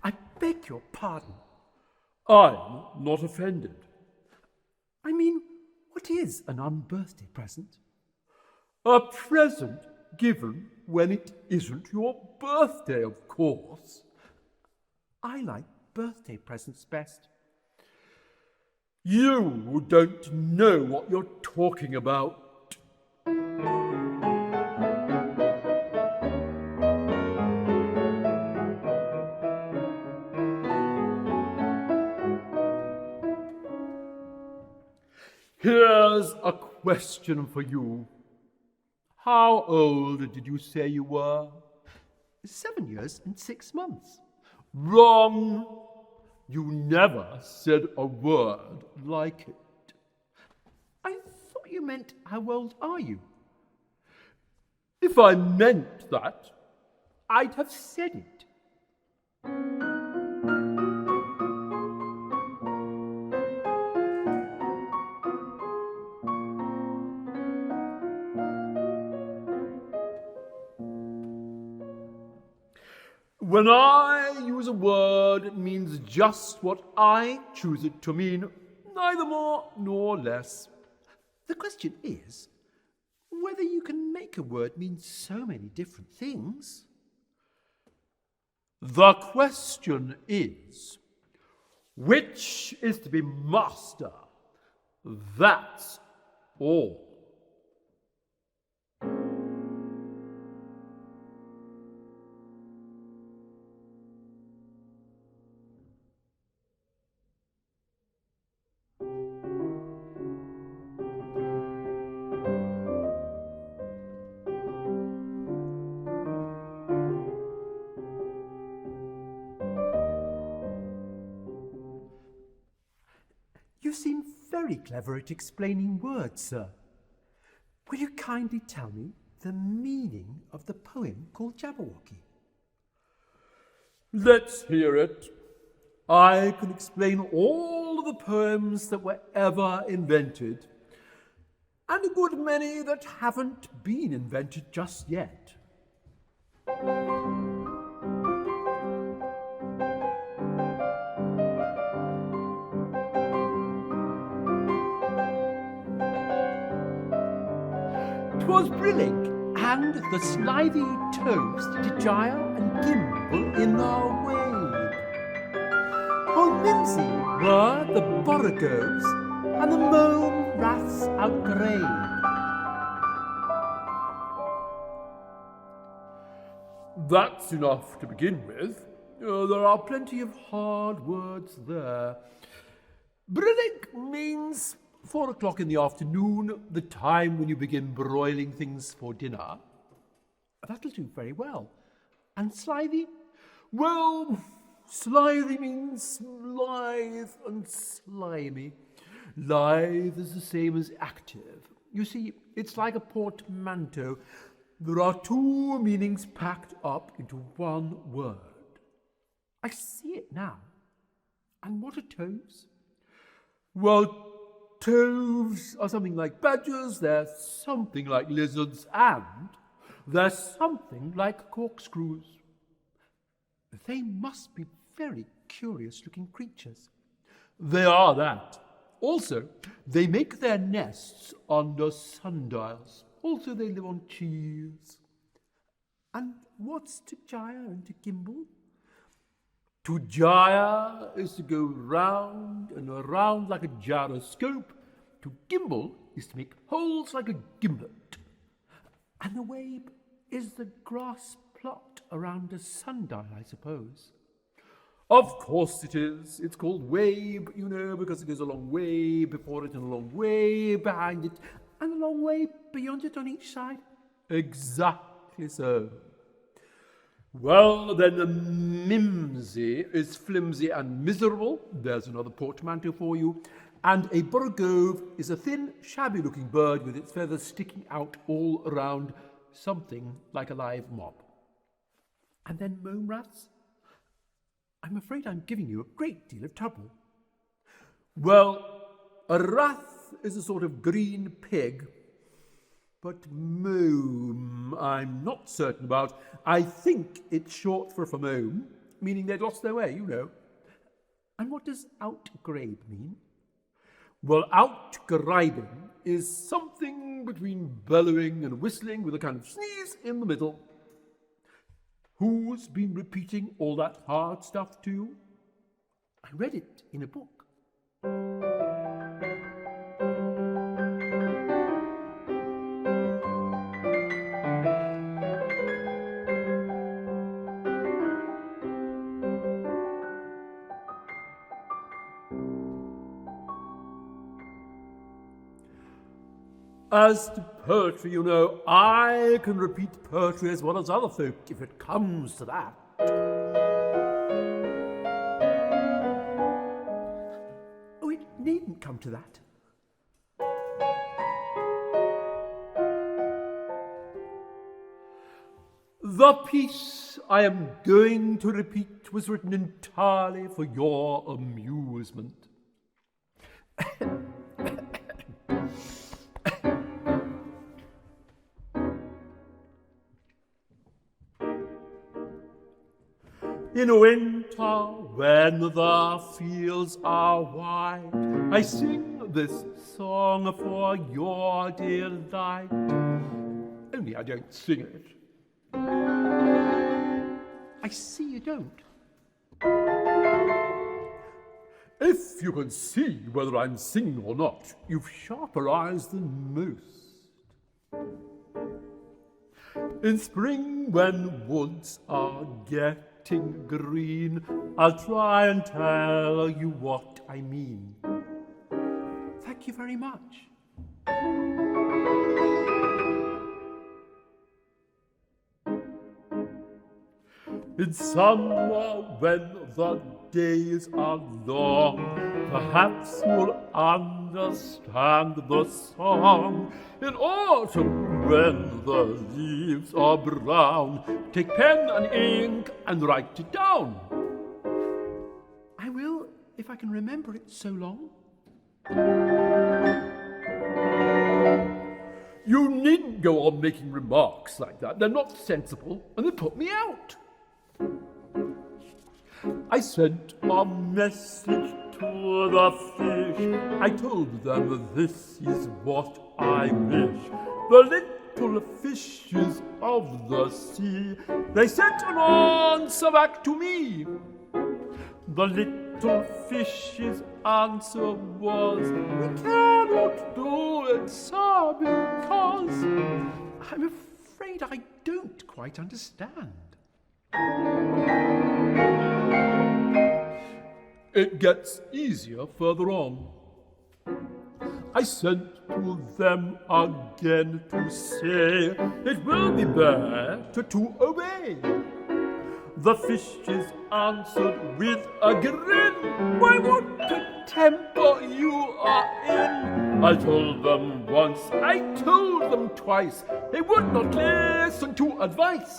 I beg your pardon. I'm not offended. I mean, what is an unbirthday present? A present given when it isn't your birthday, of course. I like birthday presents best. You don't know what you're talking about. Here's a question for you. How old did you say you were? 7 years and 6 months. Wrong. You never said a word like it. I thought you meant, how old are you? If I meant that, I'd have said it. when I use a word, it means just what I choose it to mean, neither more nor less. The question is whether you can make a word mean so many different things. The question is, which is to be master? That's all. You seem very clever at explaining words, sir. Will you kindly tell me the meaning of the poem called Jabberwocky? Let's hear it. I can explain all of the poems that were ever invented, and a good many that haven't been invented just yet. "'Twas brillig, and the slithy toves did gyre and gimble in their wave. Oh, mimsy were the borogoves, and the mome raths outgrave." That's enough to begin with. There are plenty of hard words there. Brillig means 4 o'clock in the afternoon, the time when you begin broiling things for dinner. That'll do very well. And slithy? Well, slithy means lithe and slimy. Lithe is the same as active. You see, it's like a portmanteau. There are 2 meanings packed up into one word. I see it now. And what are toves? Well, toves are something like badgers, they're something like lizards, and they're something like corkscrews. They must be very curious-looking creatures. They are that. Also, they make their nests under sundials. Also, they live on cheese. And what's to gyre and to gimble? To gyre is to go round and around like a gyroscope. To gimble is to make holes like a gimlet. And the wabe is the grass plot around a sundial, I suppose. Of course it is. It's called wabe, you know, because it goes a long way before it and a long way behind it, and a long way beyond it on each side. Exactly so. Well, then, mimsy is flimsy and miserable. There's another portmanteau for you. And a burgove is a thin, shabby-looking bird with its feathers sticking out all around something like a live mob. And then mome rats? I'm afraid I'm giving you a great deal of trouble. Well, a rath is a sort of green pig, but mome I'm not certain about. I think it's short for mome, meaning they'd lost their way, you know. And what does outgrabe mean? Well, outgribing is something between bellowing and whistling with a kind of sneeze in the middle. Who's been repeating all that hard stuff to you? I read it in a book. As to poetry, you know, I can repeat poetry as well as other folk, if it comes to that. Oh, it needn't come to that. The piece I am going to repeat was written entirely for your amusement. In winter, when the fields are wide, I sing this song for your delight. Only I don't sing it. I see you don't. If you can see whether I'm singing or not, you've sharper eyes than most. In spring, when woods are getting green, I'll try and tell you what I mean. Thank you very much. In summer, when the days are long, perhaps you'll understand the song. In autumn, when the leaves are brown, take pen and ink and write it down. I will, if I can remember it so long. You needn't go on making remarks like that. They're not sensible, and they put me out. I sent a message to the fish. I told them this is what I wish. The little fishes of the sea, they sent an answer back to me. The little fish's answer was, we cannot do it, sir, because I'm afraid I don't quite understand. It gets easier further on. I sent to them again to say it will be better to obey. The fishes answered with a grin, "Why, what a temper you are in!" I told them once, I told them twice, they would not listen to advice.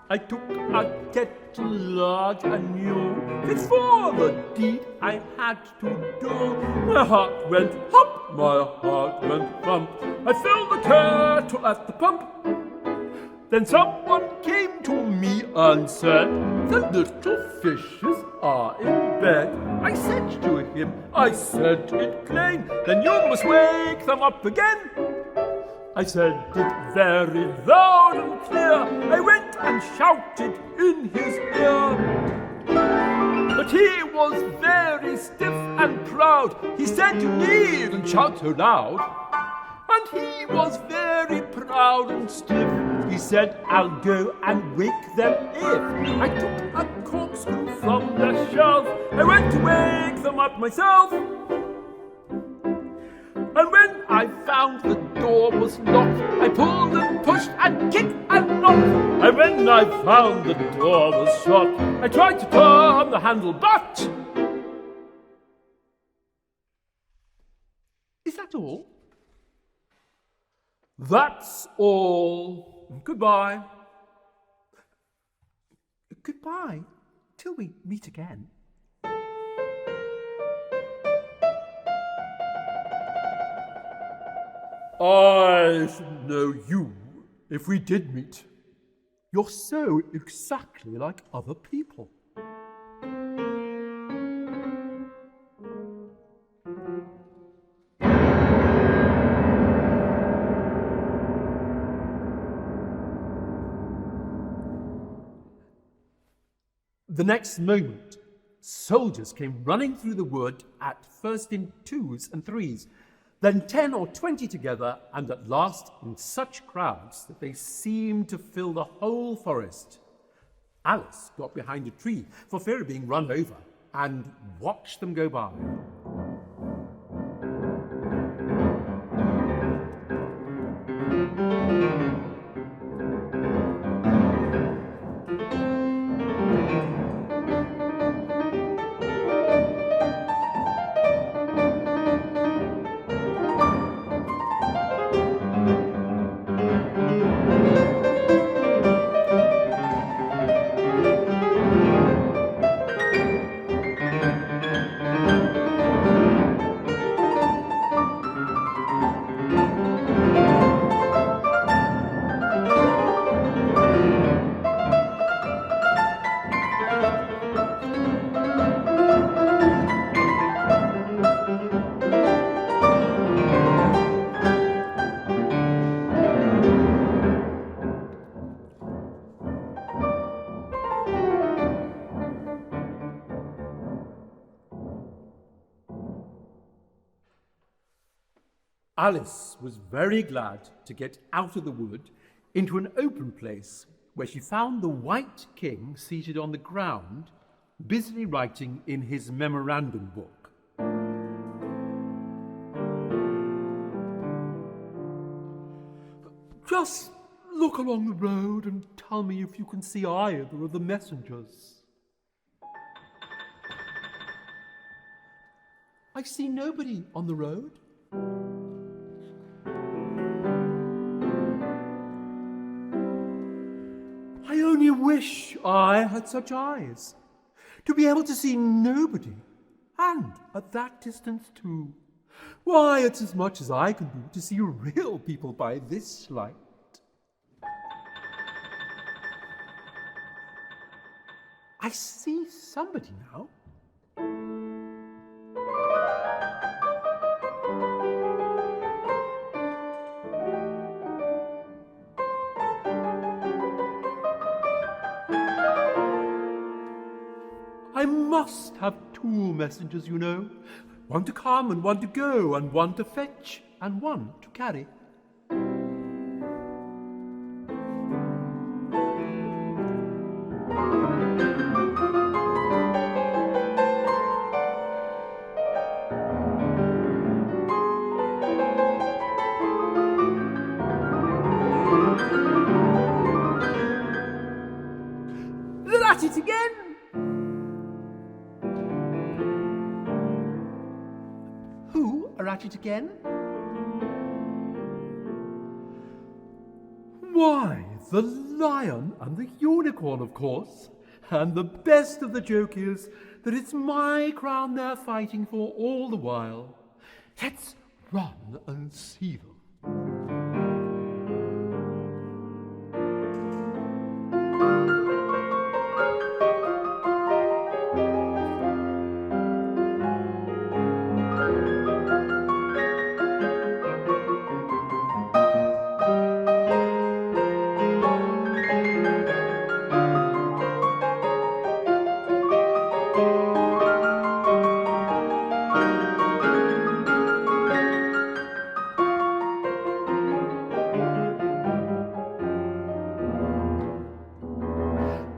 I took a kettle large and new, fit for the deed I had to do. My heart went hop, my heart went thump. I filled the kettle at the pump. Then someone came to me and said, "The little fishes are in bed." I said to him, I said it plain, "Then you must wake them up again." I said it very loud and clear, I went and shouted in his ear. But he was very stiff and proud, he said you needn't shout so loud. And he was very proud and stiff, he said I'll go and wake them if. I took a corkscrew from the shelf, I went to wake them up myself. And when I found the door was locked, I pulled and pushed and kicked and knocked. And when I found the door was shut, I tried to turn the handle, but... Is that all? That's all. Goodbye. Goodbye, till we meet again. I should know you if we did meet. You're so exactly like other people. The next moment, soldiers came running through the wood, at first in 2s and 3s, then 10 or 20 together, and at last in such crowds that they seemed to fill the whole forest. Alice got behind a tree for fear of being run over and watched them go by. Alice was very glad to get out of the wood into an open place where she found the White King seated on the ground, busily writing in his memorandum book. Just look along the road and tell me if you can see either of the messengers. I see nobody on the road. I only wish I had such eyes, to be able to see nobody, and at that distance too. Why, it's as much as I can do to see real people by this light. I see somebody now. I must have two messengers, you know. One to come and one to go, and one to fetch and one to carry. at it again. Who are at it again? Why, the lion and the unicorn, of course. And the best of the joke is that it's my crown they're fighting for all the while. Let's run and see them.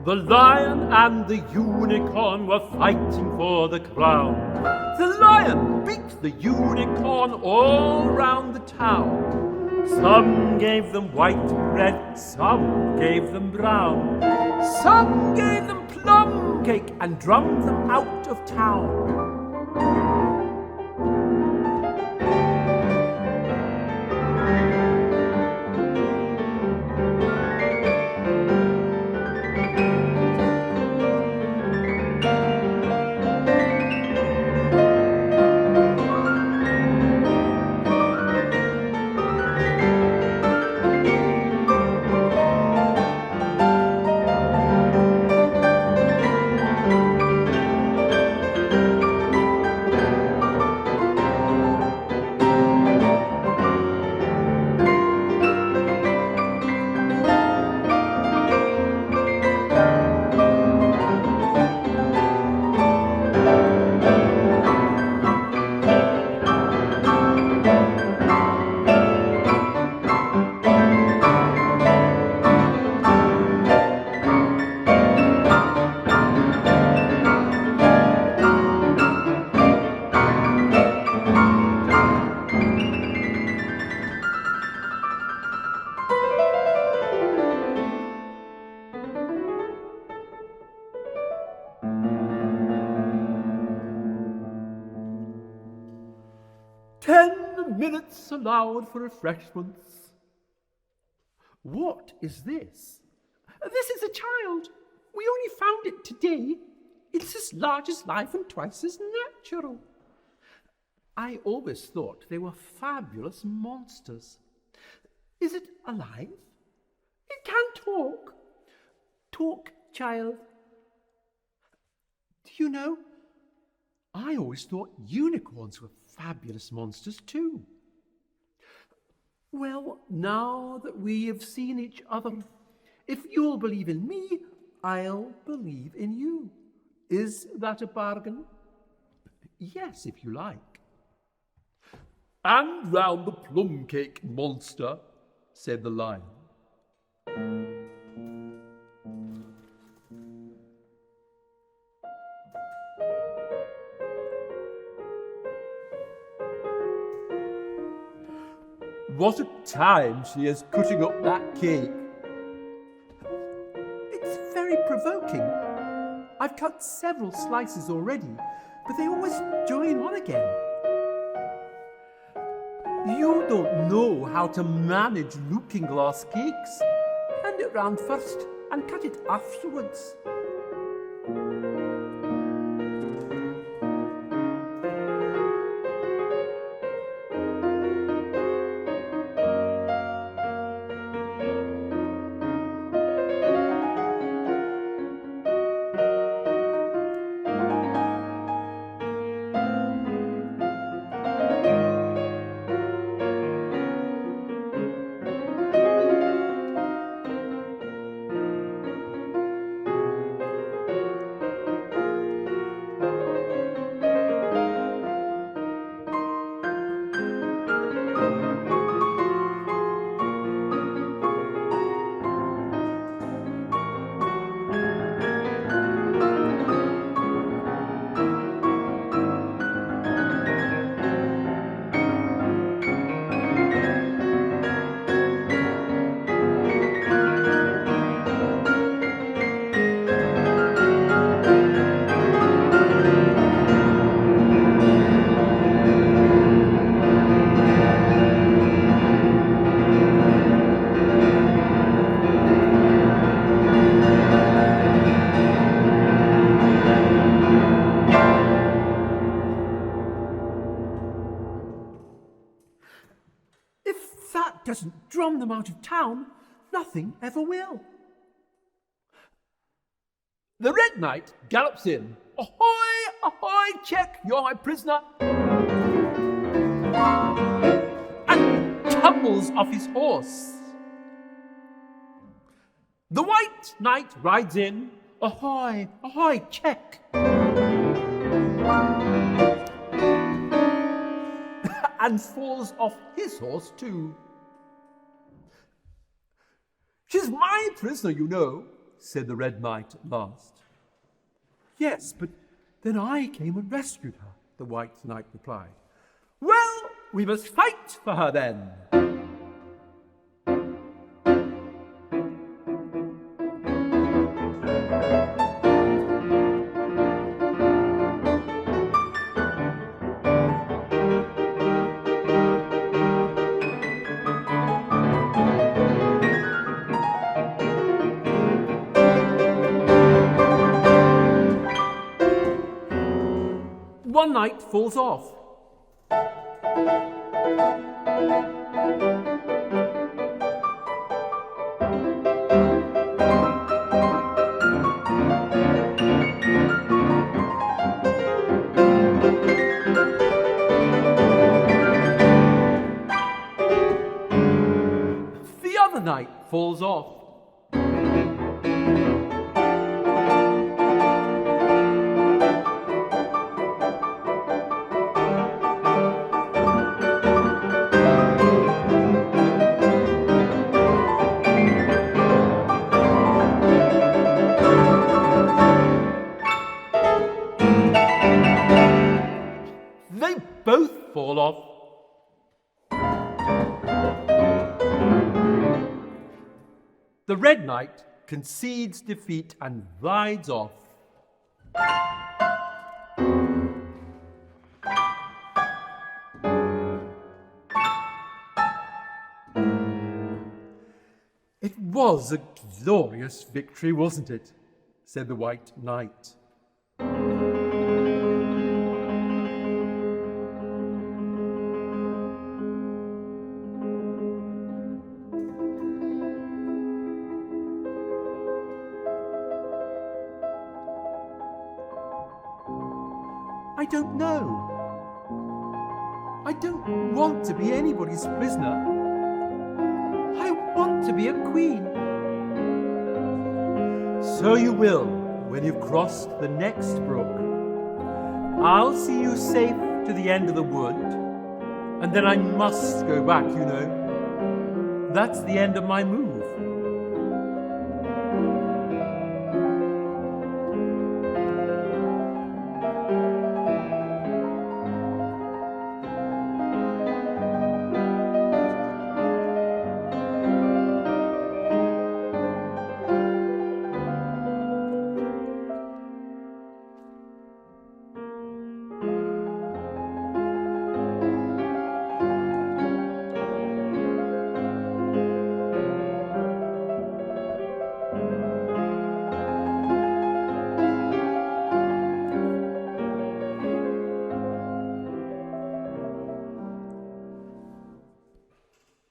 The lion and the unicorn were fighting for the crown. The lion beat the unicorn all round the town. Some gave them white bread, some gave them brown. Some gave them plum cake and drummed them out of town. Minutes allowed for refreshments. What is this? This is a child. We only found it today. It's as large as life and twice as natural. I always thought they were fabulous monsters. Is it alive? It can talk. Talk, child. Do you know, I always thought unicorns were fabulous monsters too. Well, now that we have seen each other, if you'll believe in me, I'll believe in you. Is that a bargain? Yes, if you like. And round the plum cake, monster, said the lion. What a time she is cutting up that cake. It's very provoking. I've cut several slices already, but they always join on again. You don't know how to manage looking-glass cakes. Hand it round first and cut it afterwards. drum them out of town, nothing ever will. The Red Knight gallops in. Ahoy, ahoy, check, you're my prisoner. And tumbles off his horse. The White Knight rides in. Ahoy, ahoy, check. And falls off his horse too. She's my prisoner, you know, said the Red Knight at last. Yes, but then I came and rescued her, the White Knight replied. Well, we must fight for her then. One knight falls off. The other knight falls off. They both fall off. The Red Knight concedes defeat and rides off. It was a glorious victory, wasn't it? Said the White Knight. I don't know. I don't want to be anybody's prisoner. I want to be a queen. So you will when you've crossed the next brook. I'll see you safe to the end of the wood, and then I must go back, you know. That's the end of my move.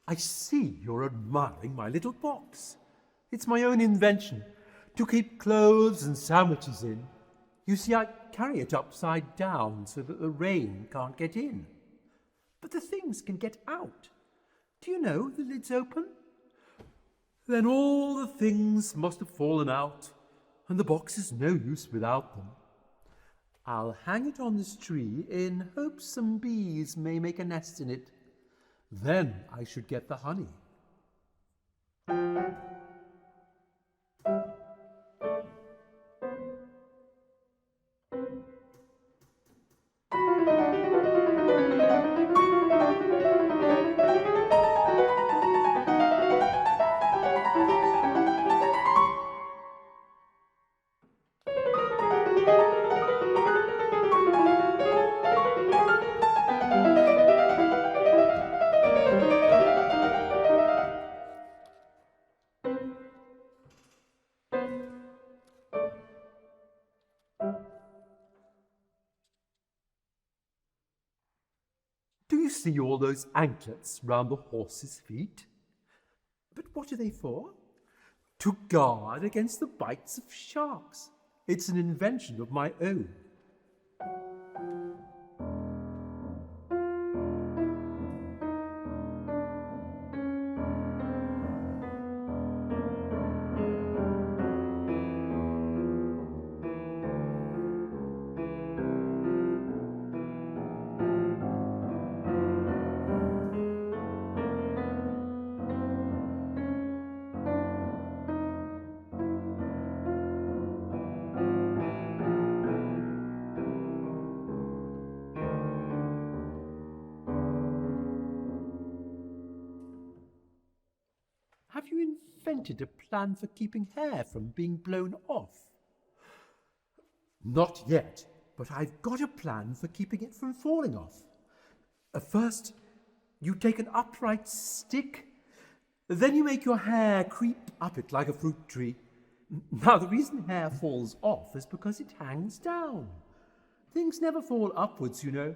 I see you're admiring my little box. It's my own invention, to keep clothes and sandwiches in. You see, I carry it upside down so that the rain can't get in. But the things can get out. Do you know the lid's open? Then all the things must have fallen out, and the box is no use without them. I'll hang it on this tree in hopes some bees may make a nest in it. Then I should get the honey. Do you see all those anklets round the horse's feet? But what are they for? To guard against the bites of sharks. It's an invention of my own. Have you invented a plan for keeping hair from being blown off? Not yet, but I've got a plan for keeping it from falling off. First, you take an upright stick, then you make your hair creep up it like a fruit tree. Now, the reason hair falls off is because it hangs down. Things never fall upwards, you know.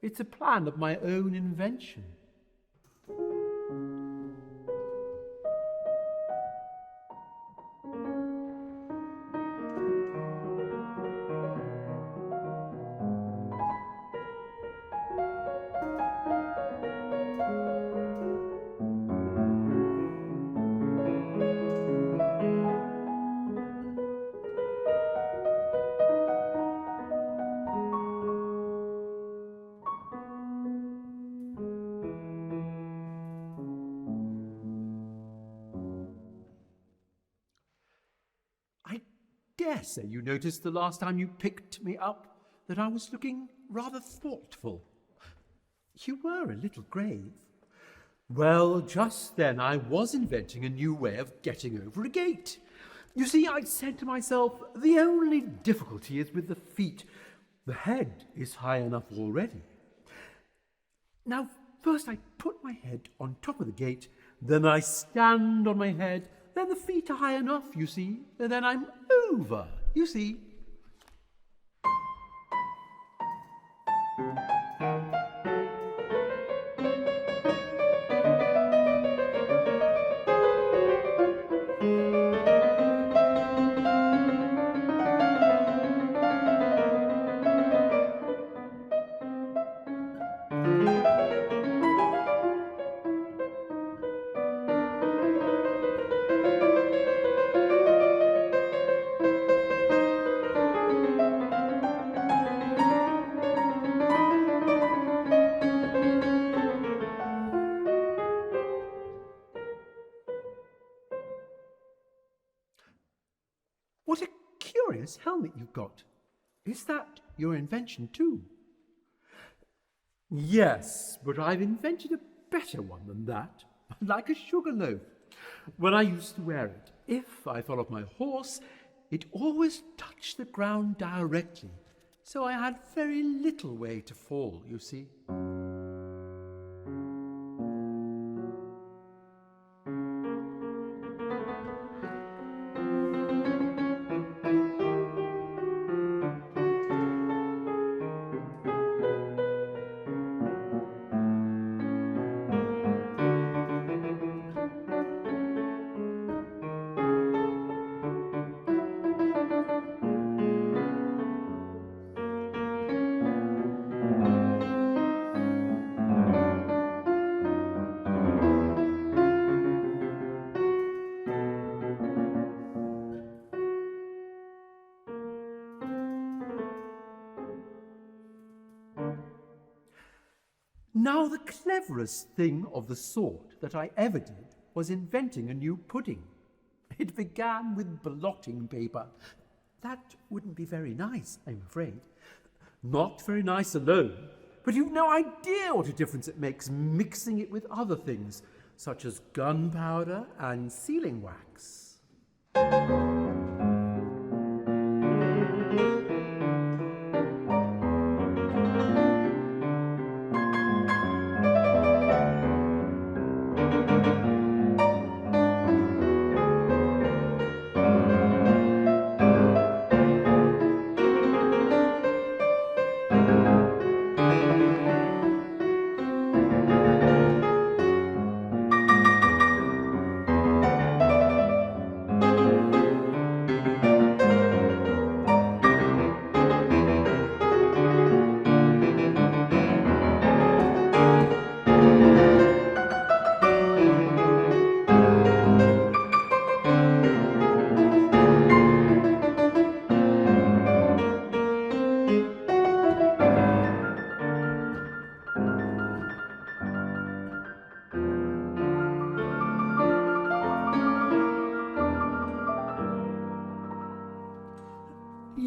It's a plan of my own invention. I dare say you noticed the last time you picked me up that I was looking rather thoughtful. You were a little grave. Well, just then I was inventing a new way of getting over a gate. You see, I said to myself, the only difficulty is with the feet. The head is high enough already. Now, first I put my head on top of the gate, then I stand on my head, then the feet are high enough, you see, and then I'm over, you see. What a curious helmet you've got. Is that your invention too? Yes, but I've invented a better one than that, like a sugar loaf. When I used to wear it, if I fell off my horse, it always touched the ground directly, so I had very little way to fall, you see. Now, the cleverest thing of the sort that I ever did was inventing a new pudding. It began with blotting paper. That wouldn't be very nice, I'm afraid. Not very nice alone, but you've no idea what a difference it makes mixing it with other things, such as gunpowder and sealing wax.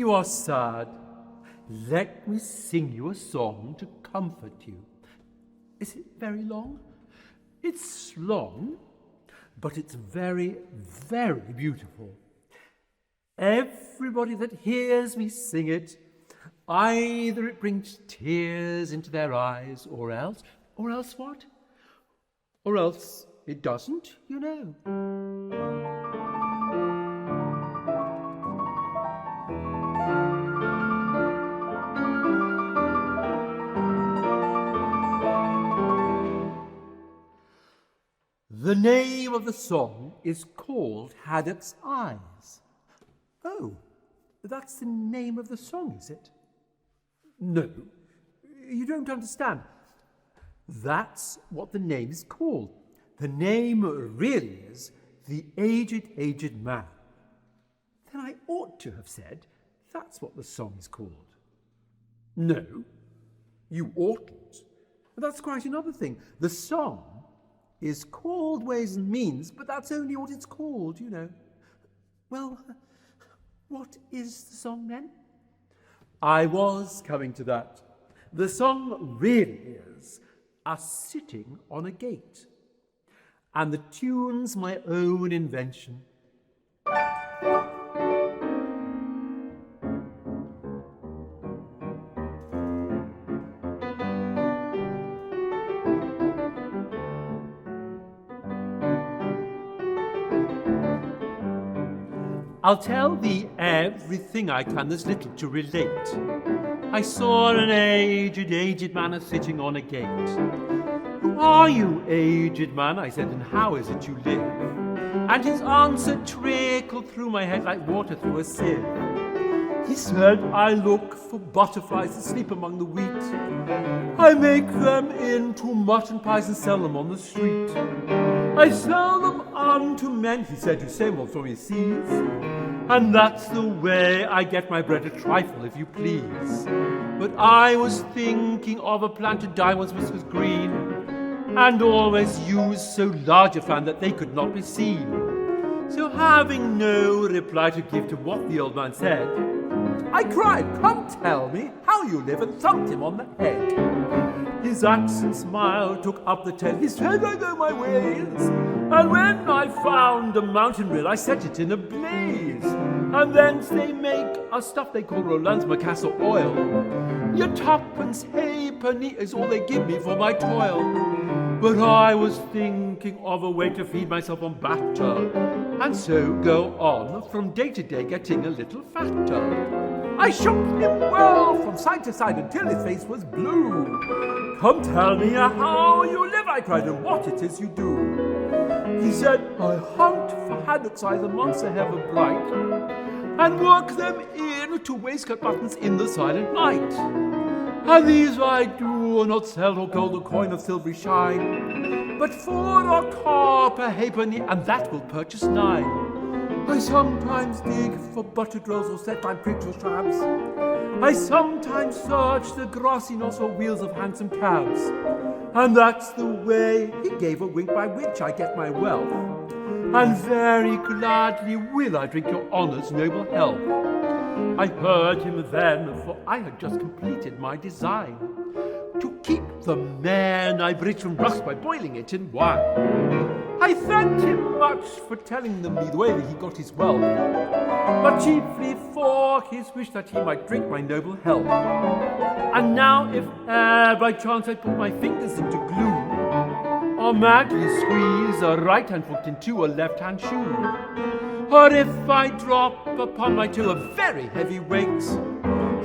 you are sad. Let me sing you a song to comfort you. Is it very long? It's long, but it's very, very beautiful. Everybody that hears me sing it, either it brings tears into their eyes, or else what? Or else it doesn't, you know. The name of the song is called Haddock's Eyes. Oh, that's the name of the song, is it? No, you don't understand. That's what the name is called. The name really is The Aged Man. Then I ought to have said that's what the song is called. No, you oughtn't. That's quite another thing. The song is called Ways and Means, but that's only what it's called, you know. Well, what is the song then? I was coming to that. The song really is us sitting on a gate, and the tune's my own invention. I'll tell thee everything I can, there's little to relate. I saw an aged man a-sitting on a gate. Who are you, aged man? I said, and how is it you live? And his answer trickled through my head like water through a sieve. He said, I look for butterflies that sleep among the wheat. I make them into mutton pies and sell them on the street. I sell them unto men, he said, who sail from his seas. And that's the way I get my bread, a trifle, if you please. But I was thinking of a plan to dye one's whiskers green, and always use so large a fan that they could not be seen. So having no reply to give to what the old man said, I cried, come tell me how you live, and thumped him on the head. His accent smile took up the tale, he said, I know my ways. And when I found a mountain rill, I set it in a blaze. And thence they make a stuff they call Roland's Macassar oil. Your tuppence halfpenny is all they give me for my toil. But I was thinking of a way to feed myself on batter, and so go on from day to day getting a little fatter. I shook him well from side to side until his face was blue. Come tell me how you live, I cried, and what it is you do. He said, I hunt for haddocks' eyes and monster heather bright, and work them into waistcoat buttons in the silent night. And these I do not sell or gold or coin of silvery shine, but for a copper halfpenny, and that will purchase 9. I sometimes dig for buttered rolls or set my prigs or shrubs. I sometimes search the grassy knolls for wheels of handsome cabs. And that's the way, he gave a wink by which I get my wealth. And very gladly will I drink your honour's noble health. I heard him then, for I had just completed my design, to keep the man I bridge from rust by boiling it in wine. I thanked him much for telling me the way that he got his wealth, but chiefly for his wish that he might drink my noble health. And now if e'er by chance I put my fingers into glue, or madly squeeze a right-hand foot into a left-hand shoe, or if I drop upon my toe a very heavy weight,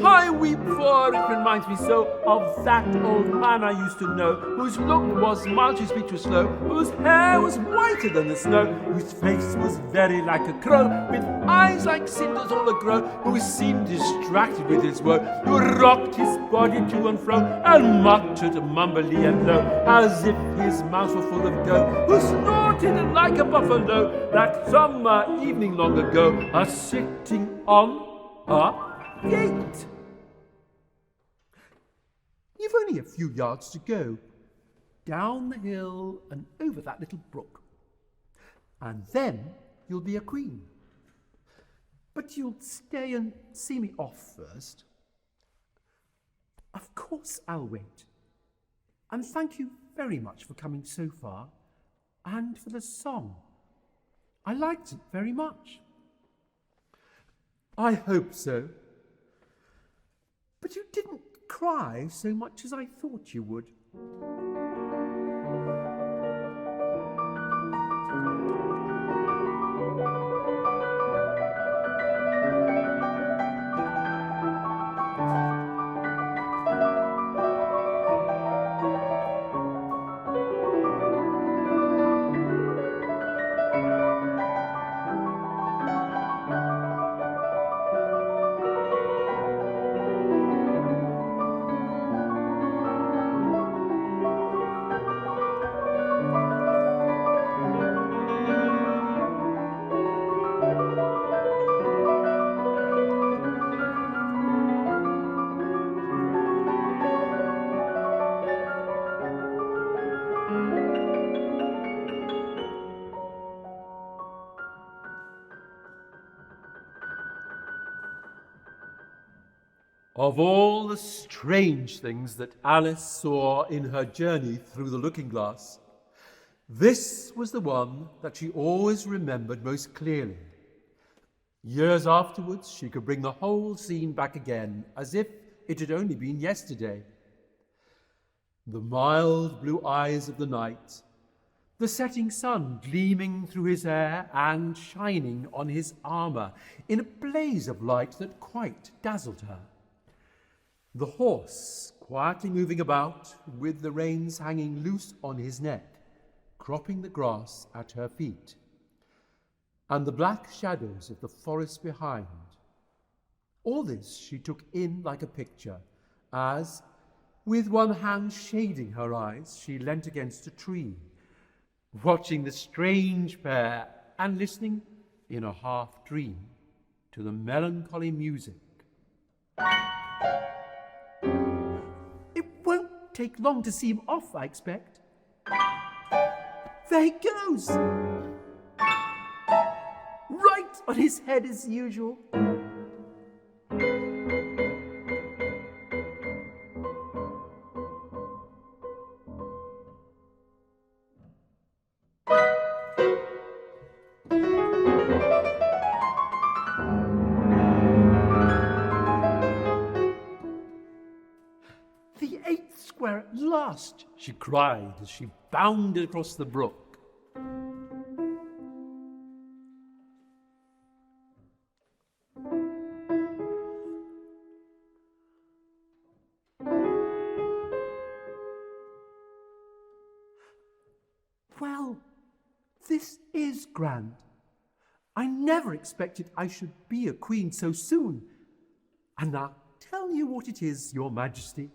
I weep, for it reminds me so of that old man I used to know, whose look was mild, whose speech was slow, whose hair was whiter than the snow, whose face was very like a crow, with eyes like cinders all aglow, who seemed distracted with his woe, who rocked his body to and fro, and muttered mumbly and low, as if his mouth were full of dough, who snorted like a buffalo that summer evening long ago, a-sitting on a gate. You've only a few yards to go, down the hill and over that little brook, and then you'll be a queen. But you'll stay and see me off first? Of course I'll wait. And thank you very much for coming so far, and for the song. I liked it very much. I hope so. But you didn't cry so much as I thought you would. Of all the strange things that Alice saw in her journey through the looking glass, this was the one that she always remembered most clearly. Years afterwards, she could bring the whole scene back again, as if it had only been yesterday. The mild blue eyes of the night, the setting sun gleaming through his hair and shining on his armour in a blaze of light that quite dazzled her. The horse quietly moving about with the reins hanging loose on his neck, cropping the grass at her feet, and the black shadows of the forest behind. All this she took in like a picture as, with one hand shading her eyes, she leant against a tree, watching the strange pair and listening in a half-dream to the melancholy music. It won't take long to see him off, I expect. There he goes! Right on his head as usual. The 8th square at last, She cried as she bounded across the brook. Well, this is grand. I never expected I should be a queen so soon. And I'll tell you what it is, Your Majesty.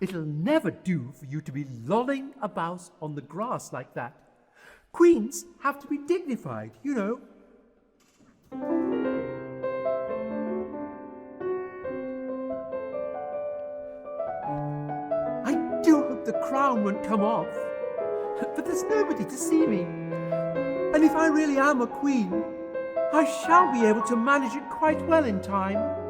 It'll never do for you to be lolling about on the grass like that. Queens have to be dignified, you know. I do hope the crown won't come off. But there's nobody to see me. And if I really am a queen, I shall be able to manage it quite well in time.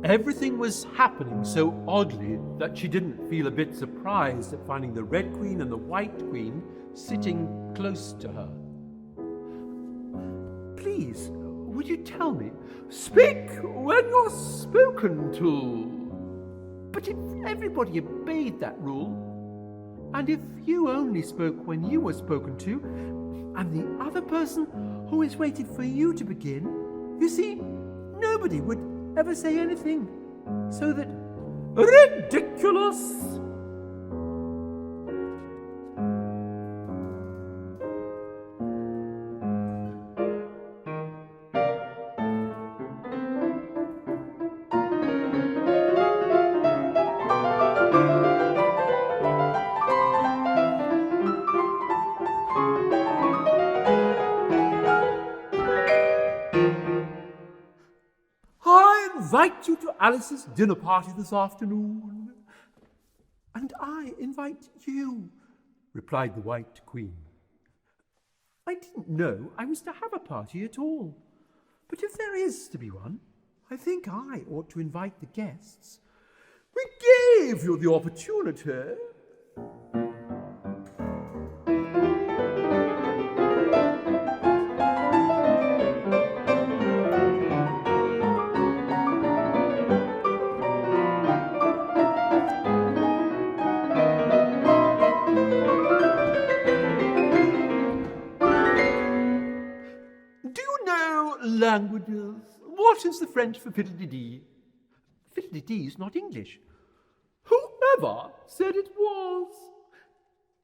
Everything was happening so oddly that she didn't feel a bit surprised at finding the Red Queen and the White Queen sitting close to her. Please, would you tell me? Speak when you're spoken to. But if everybody obeyed that rule, and if you only spoke when you were spoken to, and the other person always waited for you to begin, you see, nobody would ever say anything, so that... Ridiculous! I invite you to Alice's dinner party this afternoon. And I invite you, replied the White Queen. I didn't know I was to have a party at all. But if there is to be one, I think I ought to invite the guests. We gave you the opportunity. Languages. What is the French for fiddle-dee-dee? Fiddle-dee-dee is not English. Whoever said it was?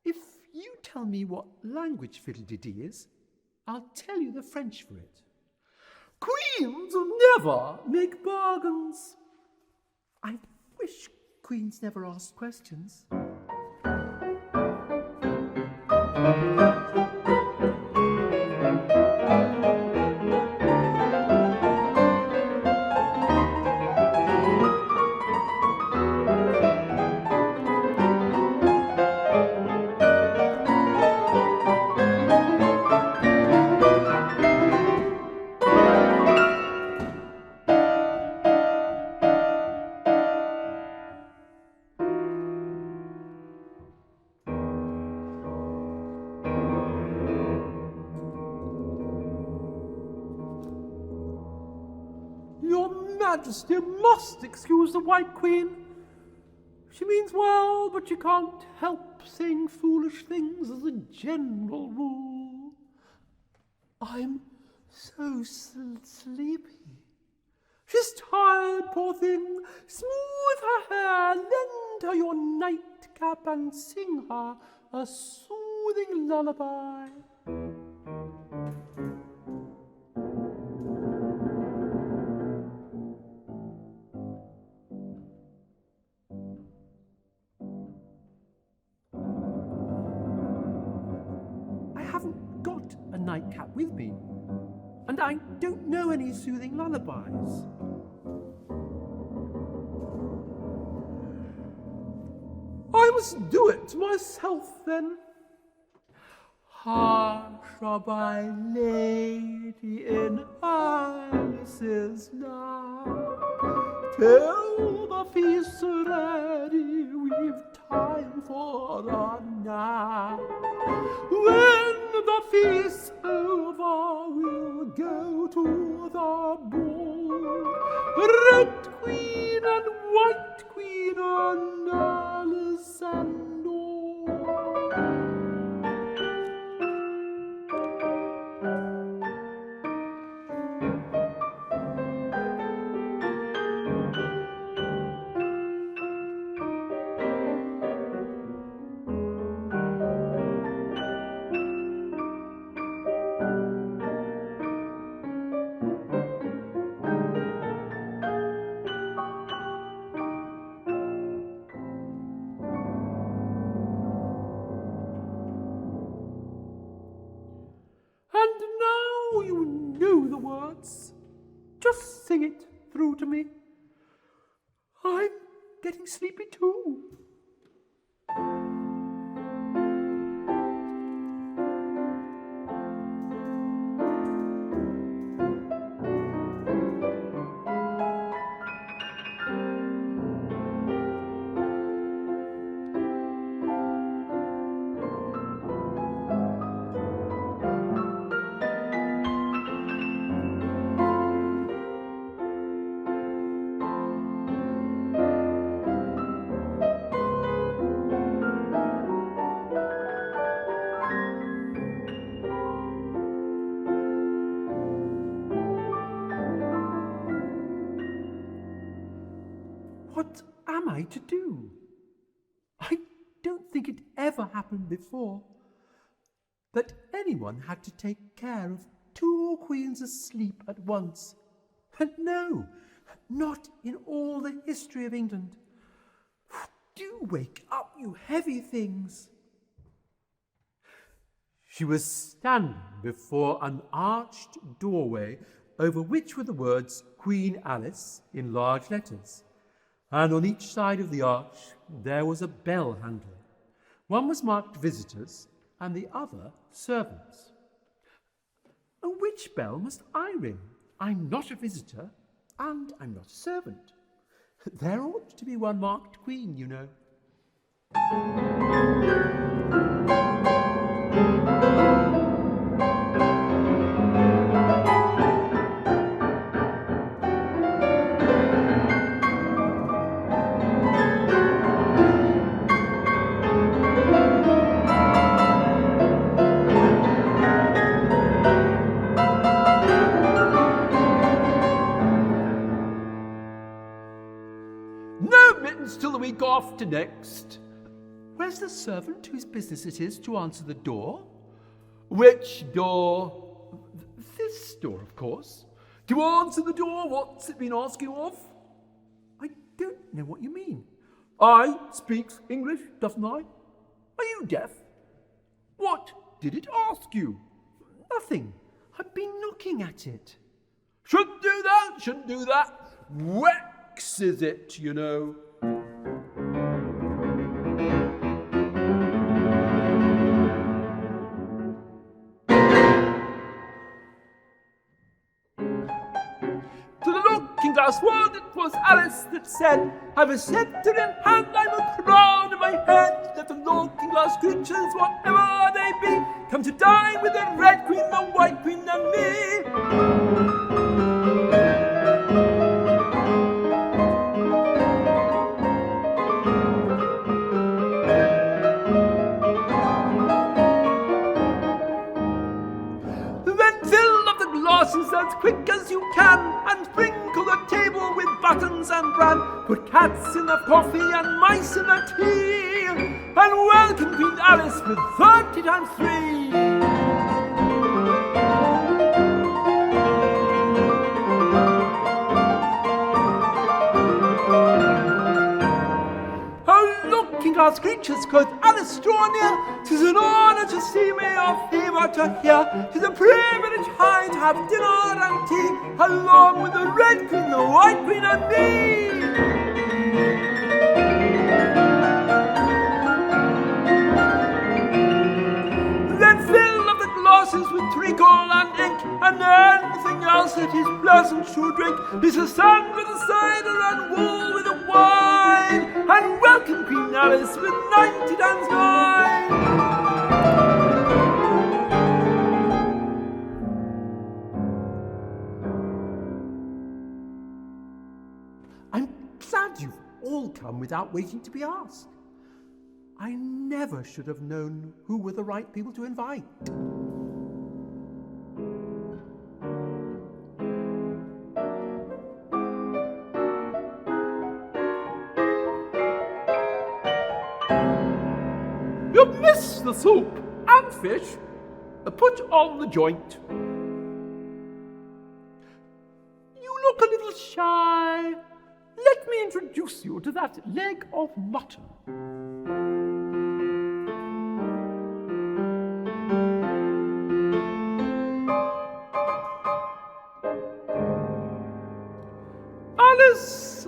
If you tell me what language fiddle-dee-dee is, I'll tell you the French for it. Queens never make bargains. I wish queens never asked questions. Majesty must excuse the White Queen. She means well, but she can't help saying foolish things as a general rule. I'm so sleepy. She's tired, poor thing. Smooth her hair, lend her your nightcap, and sing her a soothing lullaby. Nightcap with me, and I don't know any soothing lullabies. I must do it myself then. Hush, my lady, in Alice's love, till the feast's ready, we've time for a nap. When the feast's over, we'll go to the ball. Red Queen and White Queen and Alice and all. Just sing it through to me. I'm getting sleepy too. I to do? I don't think it ever happened before that anyone had to take care of two queens asleep at once. And no, not in all the history of England. Do wake up, you heavy things. She was standing before an arched doorway over which were the words Queen Alice in large letters, and on each side of the arch there was a bell handle. One was marked visitors and the other servants. Which bell must I ring? I'm not a visitor and I'm not a servant. There ought to be one marked Queen, you know. Till the week after next. Where's the servant whose business it is to answer the door? Which door? This door, of course. To answer the door? What's it been asking of? I don't know what you mean. I speaks English, doesn't I? Are you deaf? What did it ask you? Nothing. I've been knocking at it. Shouldn't do that. Waxes it, you know. World, it was Alice that said, I've a sceptre in hand, I've a crown in my head. Let the looking glass creatures, whatever they be, come to dine with the Red Queen, the White Queen, and me. As quick as you can, and sprinkle the table with buttons and bran. Put cats in the coffee and mice in the tea, and welcome Queen Alice with 30 times 3. Oh, looking glass creatures, quoth Alice, draw near. 'Tis an honour to see me, a favour to hear. 'Tis a privilege high to have dinner and tea, along with the Red Queen, the White Queen, and me. Then fill up the glasses with treacle and ink, and anything else that is pleasant to drink. This is sand with a cider and wool with a wine, and welcome Queen Alice with 90 times 9. I'm glad you've all come without waiting to be asked. I never should have known who were the right people to invite. You've missed the soup and fish. Put on the joint. You look a little shy. Let me introduce you to that leg of mutton. Alice,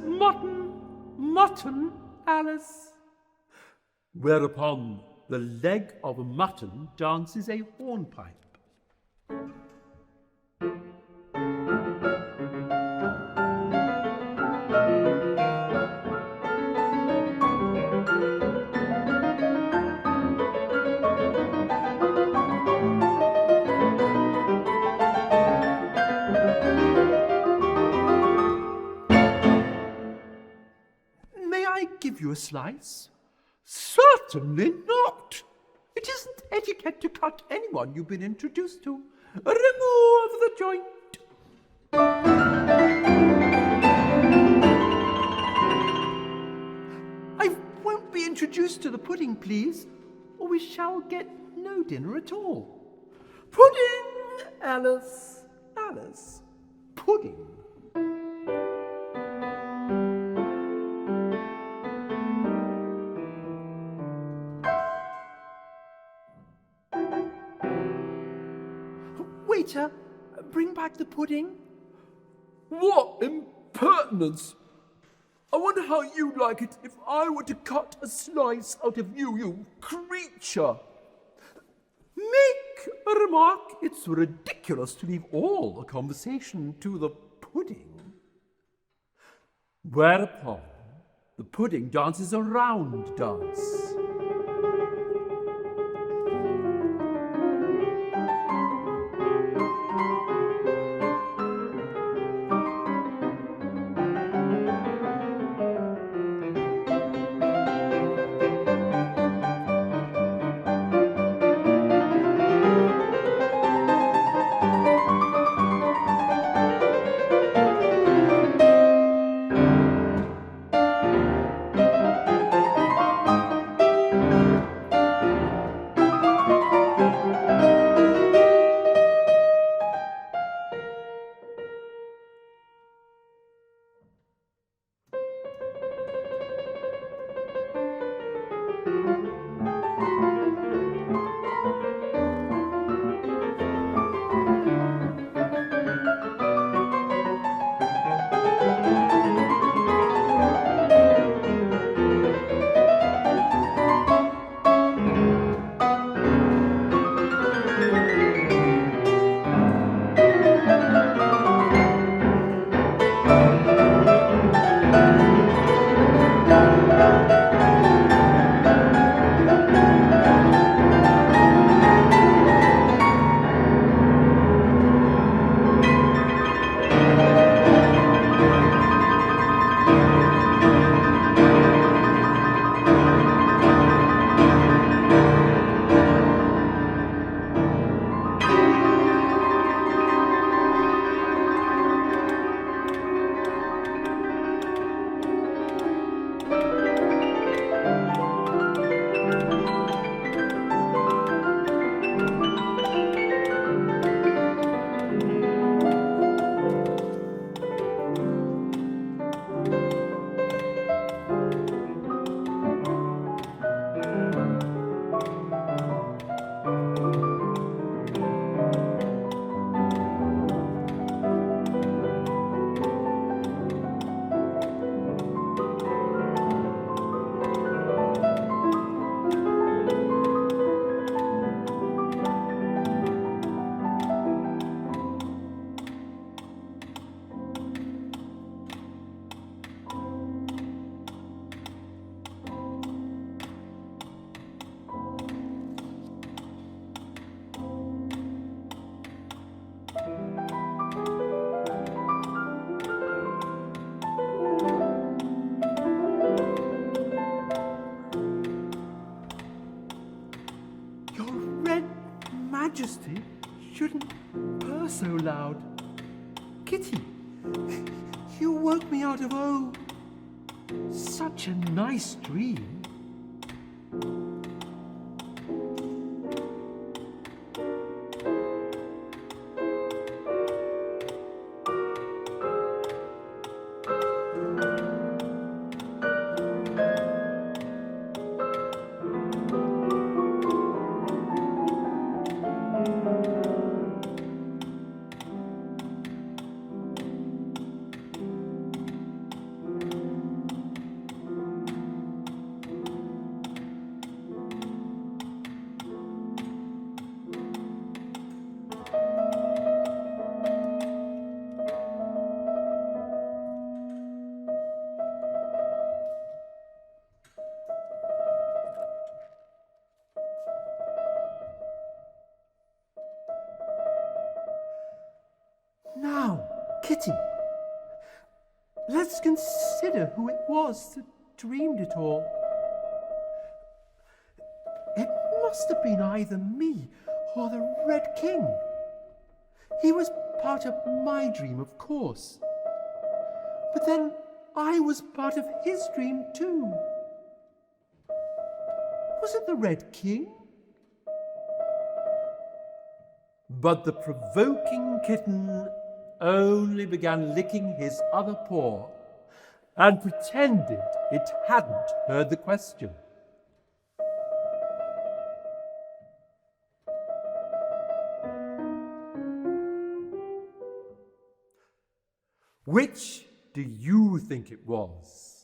mutton, Alice. Whereupon the leg of a mutton dances a hornpipe. May I give you a slice? Certainly not. It isn't etiquette to cut anyone you've been introduced to. Remove the joint. introduce to the pudding, please, or we shall get no dinner at all. Pudding, Alice, Alice, pudding. Waiter, bring back the pudding. What impertinence! I wonder how you'd like it if I were to cut a slice out of you, you creature. Make a remark. It's ridiculous to leave all the conversation to the pudding. Whereupon the pudding dances a round dance. Majesty shouldn't purr so loud. Kitty, you woke me out of such a nice dream. Now, Kitty, let's consider who it was that dreamed it all. It must have been either me or the Red King. He was part of my dream, of course. But then I was part of his dream too. Was it the Red King? But the provoking kitten only began licking his other paw and pretended it hadn't heard the question. Which do you think it was?